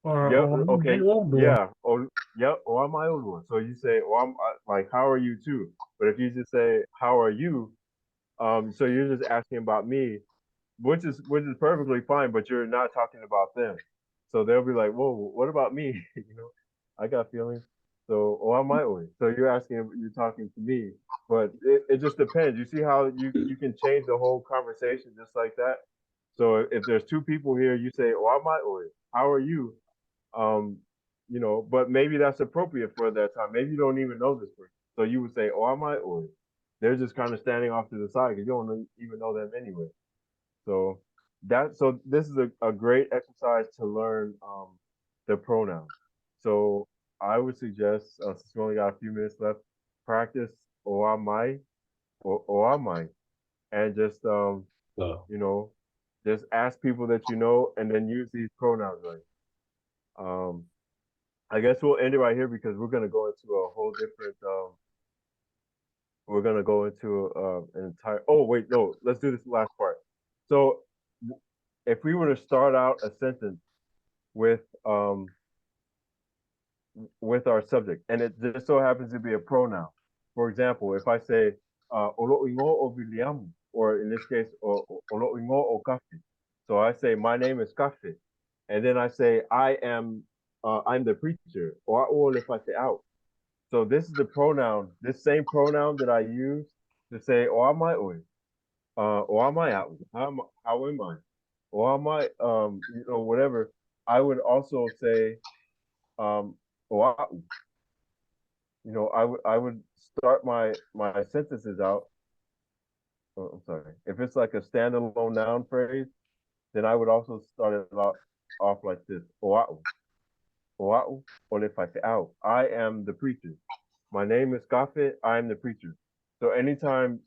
Or yep. oamai Okay. olua. Yeah. Oh, yep. Or am I Olua? So you say, or I'm like, how are you too? But if you just say, how are you? So you're just asking about me, which is perfectly fine, but you're not talking about them. So they'll be like, whoa, what about me? I got feelings. So, oh, I might win. So you're talking to me, but it just depends. You see how you can change the whole conversation just like that. So if there's 2 people here, you say, oh, I might win. How are you? Um, but maybe that's appropriate for that time. Maybe you don't even know this person. So you would say, oh, I might win. They're just kind of standing off to the side because you don't even know them anyway. So this is a great exercise to learn the pronouns. So I would suggest, since we only got a few minutes left, practice oamai or oamai, and just So, just ask people that you know, and then use these pronouns right. Um, I guess we'll end it right here because we're gonna go into a whole different. We're gonna go into an entire. Oh wait, no, let's do this last part. So if we were to start out a sentence with our subject, and it just so happens to be a pronoun. For example, if I say Olo'ingo o William, or in this case, Olo'ingo o Kafe. So I say my name is Kafe, and then I say I'm the preacher, or if I say out. So this is the pronoun, this same pronoun that I use to say o am I oi, or am I out? How am I? Or am I whatever. I would also say o I would start my sentences out. Oh, I'm sorry. If it's like a standalone noun phrase, then I would also start it off like this. Oa'u. Oa'u. Olefa'te'au. I am the preacher. My name is Kafe. I am the preacher. So anytime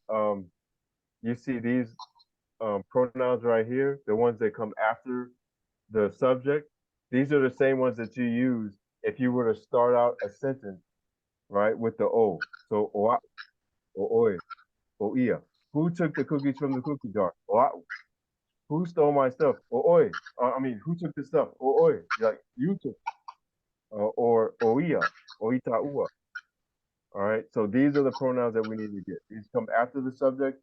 you see these pronouns right here, the ones that come after the subject, these are the same ones that you use if you were to start out a sentence, right, with the O. So oa'u, o oi, o ia. Who took the cookies from the cookie jar? Oa'u. Who stole my stuff? O oi. Who took the stuff? O oi. Like, you took. Or oia, oita'ua. All right. So these are the pronouns that we need to get. These come after the subject.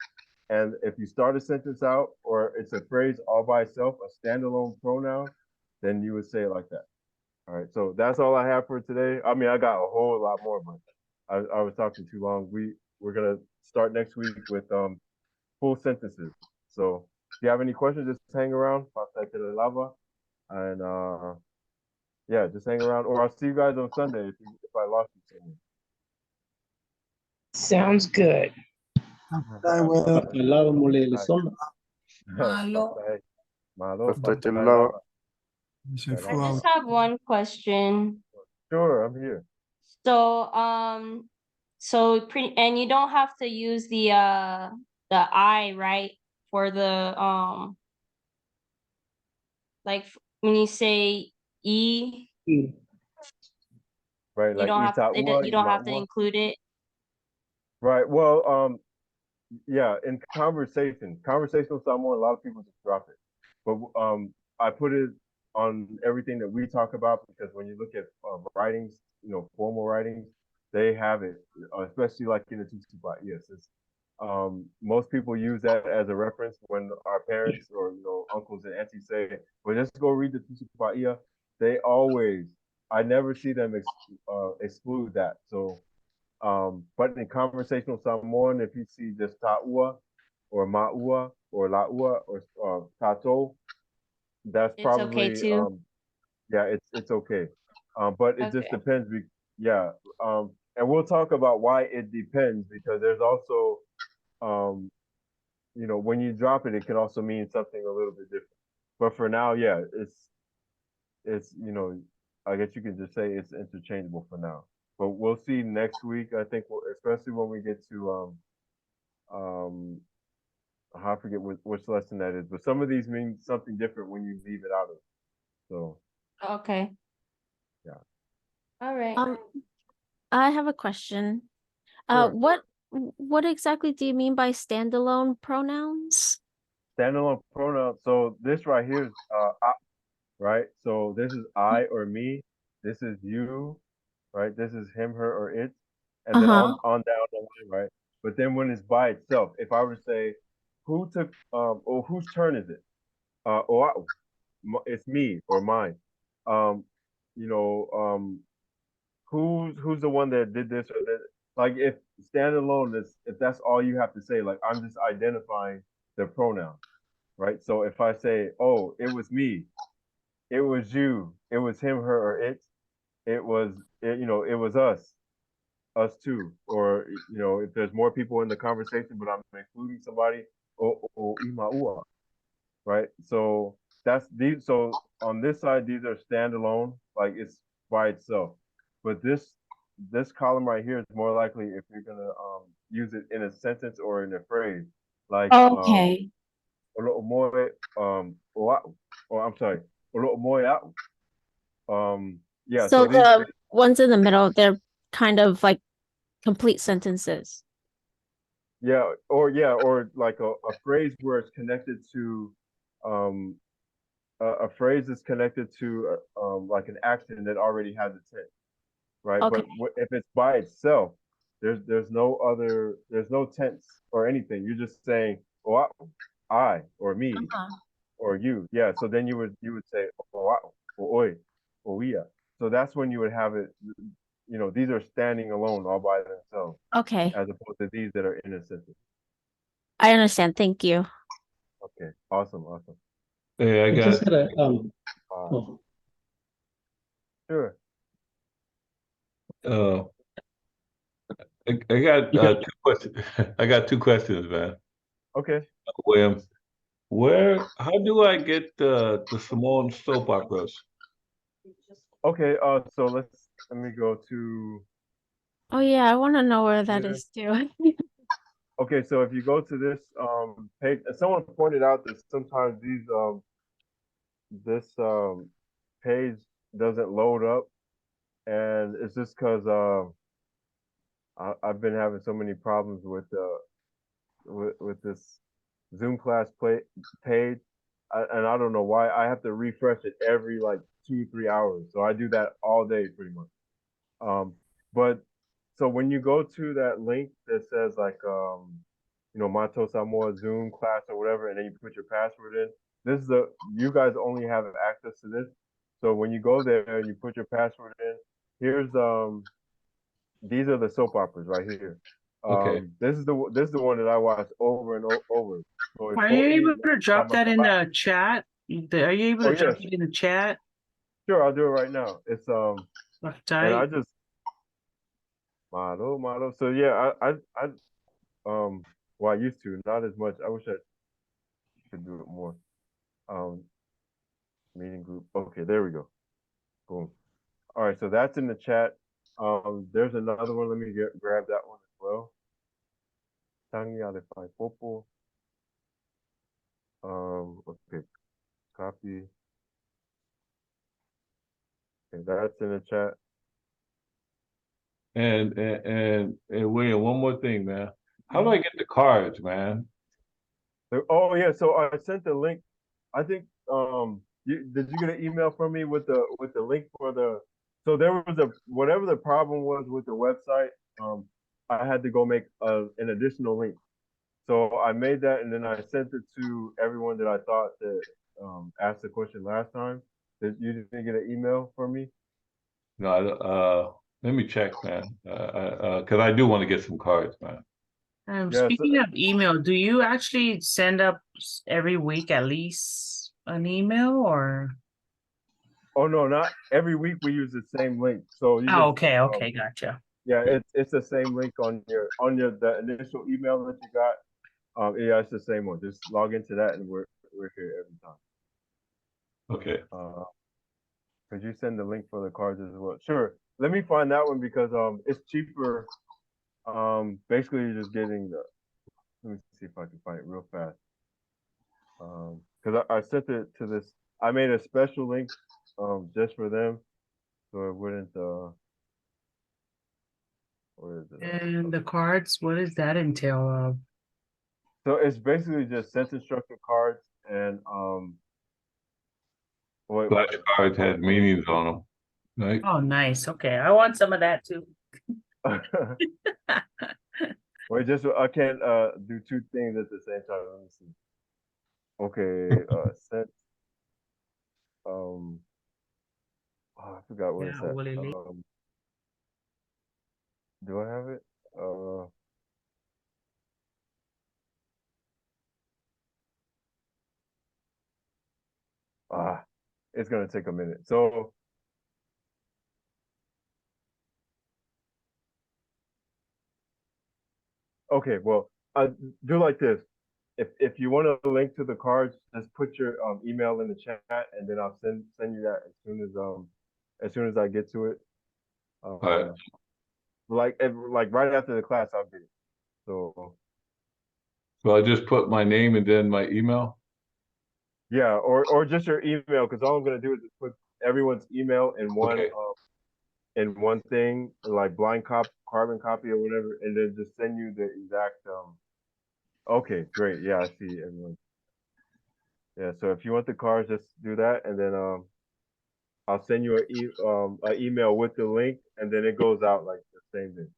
And if you start a sentence out or it's a phrase all by itself, a standalone pronoun, then you would say it like that. All right. So that's all I have for today. I mean, I got a whole lot more, but I was talking too long. We're gonna start next week with full sentences. So if you have any questions, just hang around. And yeah, just hang around. Or I'll see you guys on Sunday if I lost you somewhere. Sounds good. Lava Molele Sona. Malo. Malo. Patay I just have one question. Sure, I'm here. So, and you don't have to use the I, right? For the like when you say E, Right, like you don't have to Ita'ua. include it. Right. Well, yeah, in conversational Samoan, a lot of people just drop it. But I put it on everything that we talk about because when you look at writings, formal writings, they have it, especially like in the Tusipa. Yes, most people use that as a reference when our parents or uncles and aunties say, "Well, just go read the Tusipa." They always, I never see them exclude that. So but in conversational Samoan, if you see just ta'ua or ma'ua or la'ua or tato, that's It's okay probably too. yeah, it's okay. But it just Okay. depends. Yeah. And we'll talk about why it depends because there's also when you drop it, it can also mean something a little bit different. But for now, yeah, it's I guess you can just say it's interchangeable for now. But we'll see next week. I think, especially when we get to I forget which lesson that is. But some of these mean something different when you leave it out of. So Okay. yeah. All right. I have a question. Sure. What exactly do you mean by standalone pronouns? Standalone pronoun. So this right here is right. So this is I or me. This is you, right? This is him, her, or it, and then on down the line, right? But then when it's by itself, if I were to say, who took or whose turn is it? Or it's me or mine. Um, you know, who's the one that did this or that? Like if standalone is if that's all you have to say, like I'm just identifying the pronoun, right? So if I say, oh, it was me, it was you, it was him, her, or it was it was us too, or if there's more people in the conversation, but I'm including somebody, or imaua, right? So that's these. So on this side, these are standalone, like it's by itself. But this column right here is more likely if you're gonna use it in a sentence or in a phrase, like Okay. olo'omoe, or I'm sorry, olo'omoe yeah. So So these the ones in the middle, they're kind of like complete sentences. yeah, or like a phrase where it's connected to a phrase is connected to like an action that already has a tense, right? Okay. But if it's by itself, there's no tense or anything. You're just saying, oh, I or me Uh-huh. or you. Yeah. So then you would say, oh, or oi, or yeah. So that's when you would have it. You know, these are standing alone all by themselves, Okay. as opposed to these that are in a sentence. I understand. Thank you. Okay. Awesome. Awesome. Hey, I I got just had a Uh, oh, sure. uh I got you got two questions. I got two questions, man. Okay. William, how do I get the Samoan soap operas? Okay. So let me go to Oh yeah, I want to know where that this. is too. Okay. So if you go to this page, someone pointed out that sometimes this page doesn't load up, and it's just because I've been having so many problems with this Zoom class page, and I don't know why. I have to refresh it every like 2-3 hours. So I do that all day pretty much. But so when you go to that link that says like Mato Samoa Zoom class or whatever, and then you put your password in, this is you guys only have access to this. So when you go there and you put your password in, here's these are the soap operas right here. Okay. This is the one that I watch over and over. So Are you Ipoi able to drop that in Tamasaba. the chat? Are you able Oh to drop yes, it in the chat? sure, I'll do it right now. It's Left and I tight. just model. So yeah, I well I used to, not as much. I wish I could do it more. Um, meeting group. Okay, there we go. Boom. All right, so that's in the chat. There's another one. Let me grab that one as well. Tangi Alefai Popo. Okay, copy. Okay, that's in the chat. And William, one more thing, man. How do I get the cards, man? Oh yeah, so I sent the link. I think did you get an email from me with the link for the so there was whatever the problem was with the website, I had to go make an additional link. So I made that and then I sent it to everyone that I thought that asked the question last time. Did you didn't get an email from me? No, let me check, man. Because I do want to get some cards, man. Yeah, Speaking of email, do you actually send up every week at least an email or? oh no, not every week we use the same link. So you Oh, just okay, okay, gotcha. yeah, it's the same link on your the initial email that you got. Yeah, it's the same one. Just log into that, and we're here every time. Okay. Could you send the link for the cards as well? Sure. Let me find that one because it's cheaper. Basically you're just getting the. Let me see if I can find it real fast. Because I sent it to this. I made a special link just for them, so it wouldn't. Where is it? And the cards, what does that entail of? So it's basically just sentence structure cards and wait, Flashcards had meanings on them, right? Oh, nice. Okay, I want some of that too. wait, just I can't do two things at the same time. Let me see. Okay, set I forgot where Yeah, it's at. Willie. Do I have it? Ah, it's gonna take a minute. So okay, well, do like this. If you want to link to the cards, just put your email in the chat, and then I'll send you that as soon as I get to it. All right. Like right after the class, I'll get it. So So I just put my name and then my email. yeah, or just your email, because all I'm gonna do is just put everyone's email Okay. in one thing, like carbon copy or whatever, and then just send you the exact Okay, great. Yeah, I see everyone. Yeah, so if you want the cards, just do that, and then I'll send you an email with the link, and then it goes out like the same day.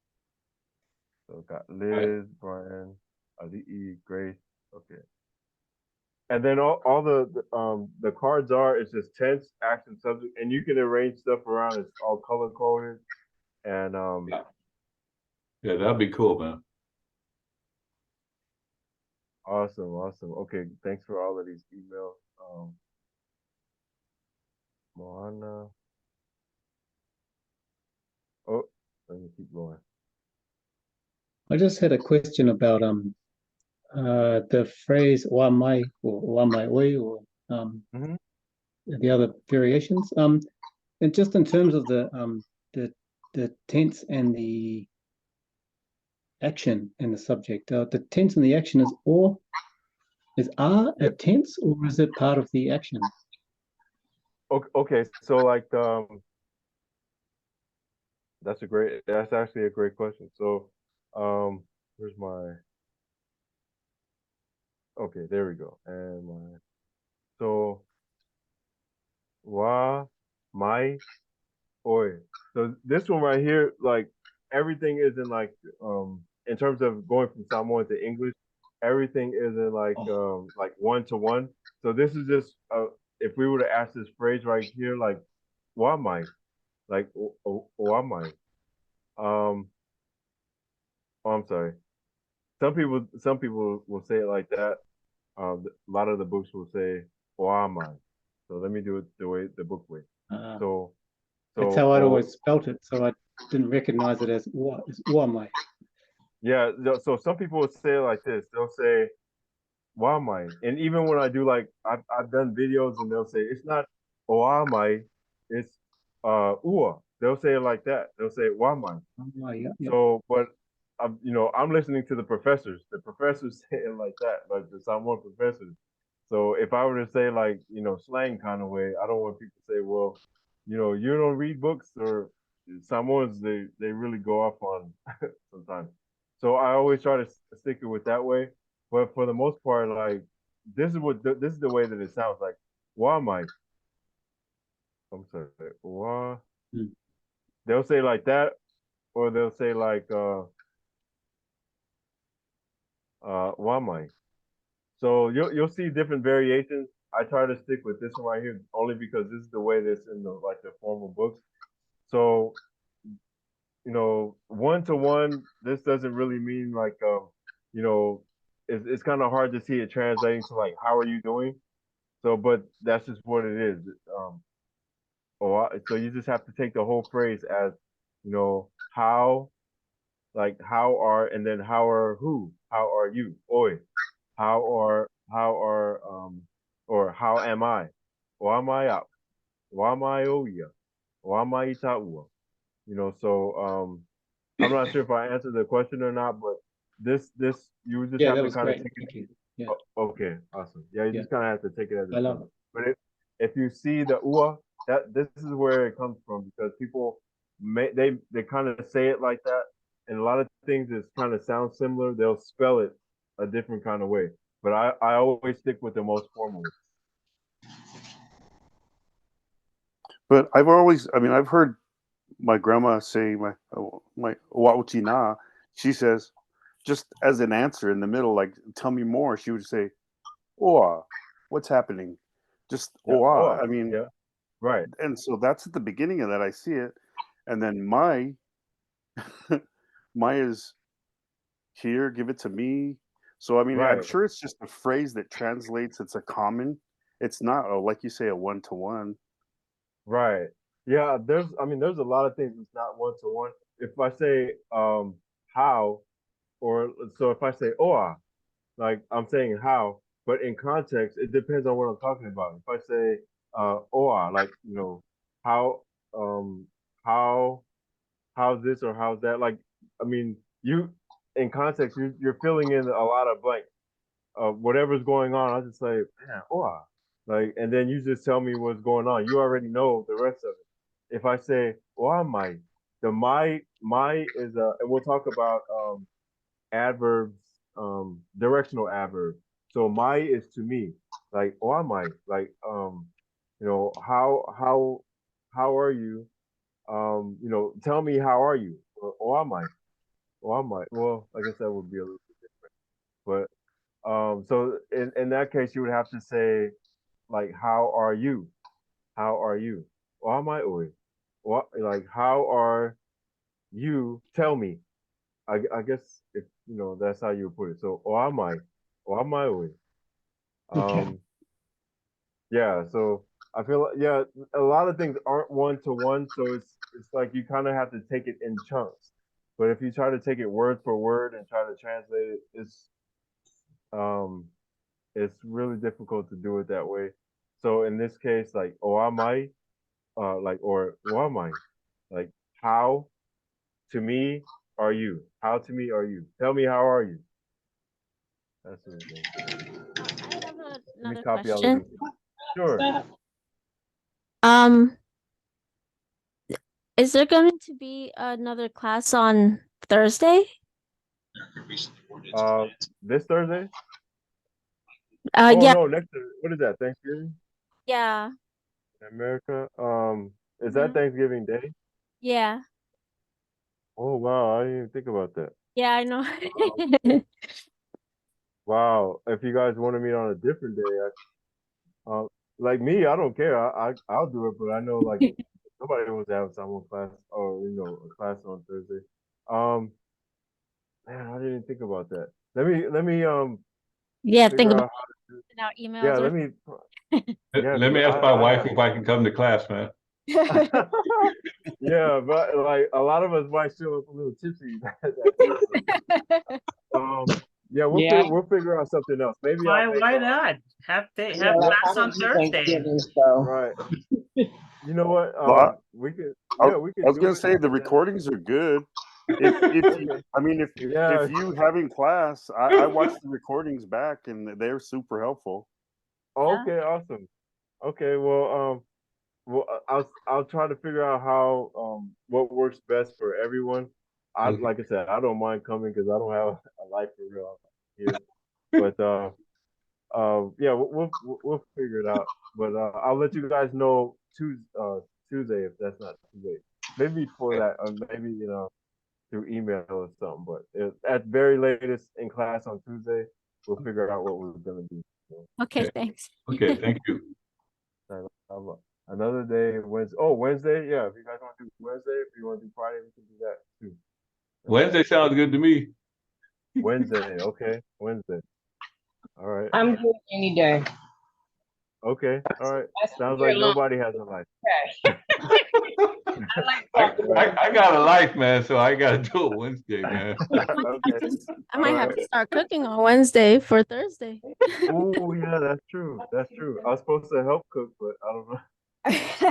So got Liz, Brian, Ali, Grace. Okay. And then all the cards are, it's just tense, action, subject, and you can arrange stuff around. It's all color coded, and Yeah, that'd be cool, man. awesome. Okay, thanks for all of these emails. Moana. Oh, let me keep going. I just had a question about the phrase "wa mai" or "wa mai oi" or Mhm. the other variations. And just in terms of the the tense and the action and the subject, the tense and the action is "or." Is "are" a Yep. tense or is it part of the action? Okay, so like that's actually a great question. So where's my okay, there we go. And my so wa mai oi. So this one right here, like everything isn't like in terms of going from Samoan to English, everything isn't like one to one. So this is just if we were to ask this phrase right here, like wa mai, like wa mai. Um oh, I'm sorry. Some people will say it like that. A lot of the books will say wa mai. So let me do it the way the book way. Uh, So that's so how I'd always spelt it, so I didn't recognize it as "wa." It's "wa mai." yeah, so some people would say it like this. They'll say "wamai," and even when I do like I've done videos and they'll say it's not "wamai," it's "ua." They'll say it like that. They'll say "wamai." Yeah, yeah. So, but I'm listening to the professors. The professors say it like that, like the Samoan professors. So if I were to say like slang kind of way, I don't want people to say, well, you don't read books or Samoans they really go off on sometimes. So I always try to stick it with that way. But for the most part, like this is the way that it sounds like. Why am I? I'm sorry. Why? Hmm. They'll say like that, or they'll say like why am I? So you'll see different variations. I try to stick with this one right here only because this is the way that's in the formal books. So one to one, this doesn't really mean like you know, it's kind of hard to see it translating to like how are you doing. So, but that's just what it is. So you just have to take the whole phrase as how, like how are, and then how are who, how are you, oi, how are or how am I, wa am I up, wa am I oya, wa am I itaua. So I'm not sure if I answered the question or not, but this you just Yeah, have that to was kind of great. take it. Thank you. Yeah, Okay, awesome. Yeah, you yeah. just kind of have to take it as I it love comes. it. But if you see the ua, that this is where it comes from because people they kind of say it like that, and a lot of things that kind of sound similar, they'll spell it a different kind of way. But I always stick with the most formal. But I've heard my grandma say my wauchina. She says just as an answer in the middle, like tell me more. She would say, "Oa, what's happening?" Just Yeah, "oa." oh, I mean, yeah, right, and so that's at the beginning of that. I see it, and then my my is here. Give it to me. So I mean, I'm right. sure it's just a phrase that translates. It's a common. It's not like you say a one to one. Right. Yeah, there's a lot of things that's not one to one. If I say how, or so if I say oa, like I'm saying how, but in context it depends on what I'm talking about. If I say oa, like how um how how's this or how's that, like you in context you're filling in a lot of blanks. Whatever's going on, I'll just say, man, oh, like, and then you just tell me what's going on. You already know the rest of it. If I say, oh, my, the my is and we'll talk about adverbs, directional adverbs. So my is to me, like oh am I like you know how are you? You know, tell me how are you? Or am I? Or am I? Well, I guess that would be a little bit different. But so in that case, you would have to say like, how are you? How are you? Or am I? What like how are you? Tell me. I guess if you know that's how you put it. So or am I? Or am I? Okay. Yeah. So I feel like yeah, a lot of things aren't one to one. So it's like you kind of have to take it in chunks. But if you try to take it word for word and try to translate it, um it's really difficult to do it that way. So in this case, like oh am I, like or what am I, like how to me are you? How to me are you? Tell me how are you? That's what it is. I have Let me another copy all of question. these. Sure. Um, is there going to be another class on Thursday? Uh, this Thursday? Oh Yeah, no, next Thursday. What is that? Thanksgiving yeah, in America? Is that mhm, Thanksgiving Day? yeah, Oh wow, I didn't even think about that. yeah, I know. Wow, if you guys want to meet on a different day, uh, like me, I don't care. I'll do it, but I know like nobody wants to have someone class or you know a class on Thursday. Um, man, I didn't think about that. Let me Yeah, think figure about out how to do. it out Yeah, emails or let me. Yeah, Let because me ask my wife if I can come to class, man. yeah, but like a lot of us might show up a little tipsy that day. So, yeah, Yeah. we'll figure out something else. Maybe I'll make Why not? Have Yeah, have like, I class don't on do Thursday. Thanksgiving, so. right. You know what? Well, We could I, yeah we I could was do gonna it. say the And then, recordings are good. If you, okay. I mean, Yeah. if you having class, I watched the recordings back and they're super helpful. yeah. Okay. Awesome. Okay. Well, I'll try to figure out how what works best for everyone. I Okay. like I said, I don't mind coming because I don't have a life for real here. But yeah, we'll figure it out. But I'll let you guys know Tuesday if that's not too late. Maybe before that, or maybe you know through email or something. But at very latest in class on Tuesday, we'll figure out what we're gonna do. So, Okay, thanks. Okay, thank you. another day, Wednesday. Oh, Wednesday. Yeah, if you guys want to do Wednesday, if you want to do Friday, we can do that too. Wednesday sounds good to me. Wednesday. Okay, Wednesday. All right. I'm good any day. Okay. All right. That's Sounds your like long nobody has a life. day. I like talking Right. about I got a life, man, so I gotta do it Wednesday, man. Okay. I All might have right. to start cooking on Wednesday for Thursday. Oh yeah, that's true. That's true. I was supposed to help cook, but I don't know.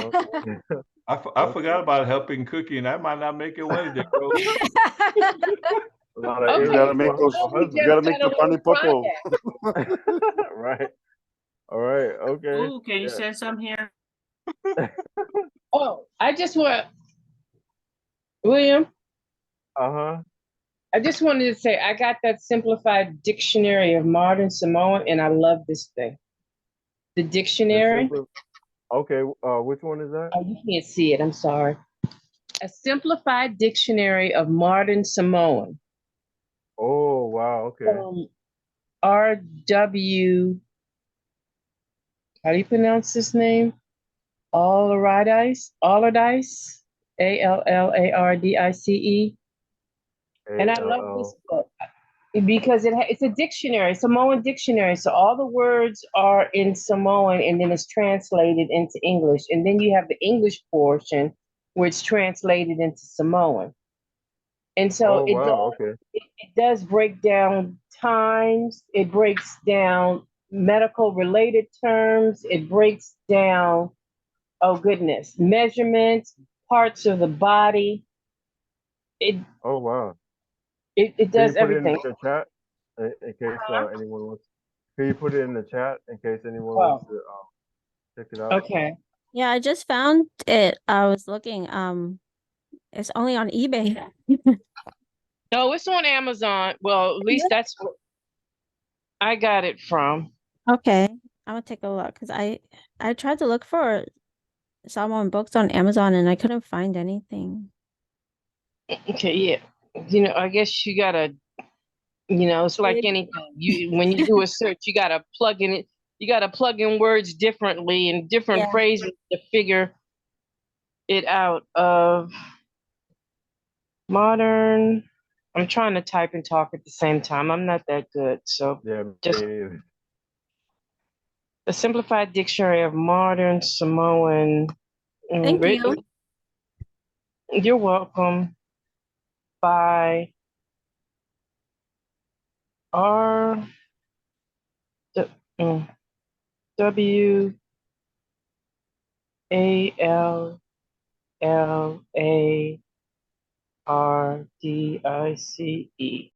Okay. I Okay. forgot about helping cooking. I might not make it Wednesday, bro. A lot of You Okay, gotta errands make for those. well, we husband. You just gotta make settled the on funny popo. Friday. Right. All right. Okay. Ooh, can you Yeah. send some here? Oh, I just want, William, Uh-huh. I just wanted to say I got that simplified dictionary of modern Samoan, and I love this thing. The The dictionary. simpler. Okay. Which one is that? Oh, you can't see it. I'm sorry. A simplified dictionary of modern Samoan. Oh wow. Okay. R.W. How do you pronounce this name? Allardice. Allardice. Allardice. And I love this ALL. book because it's a dictionary, Samoan dictionary. So all the words are in Samoan and then it's translated into English. And then you have the English portion where it's translated into Samoan. And so Oh wow. Okay. it does break down times, it breaks down medical related terms, it breaks down, oh goodness, measurements, parts of the body. It Oh wow. it Can you does put it in everything. the chat in case anyone wants? Can you put it in the chat in case anyone wants Oh, to check it out? okay. Yeah, I just found it. I was looking. It's only on eBay. No, it's on Amazon. Well, at least that's what I got it from. Okay. I'm gonna take a look because I tried to look for Samoan books on Amazon and I couldn't find anything. Okay, yeah. I guess you gotta, it's like It- anything. When you do a search, you gotta plug in it. You gotta plug in words differently and different Yeah. phrases to figure it out. Of modern. I'm trying to type and talk at the same time. I'm not that good, so Yeah, just me neither. a simplified dictionary of modern Samoan. Thank Written. you. You're welcome. By R. W. A. L. L. A. R. D. I. C. E.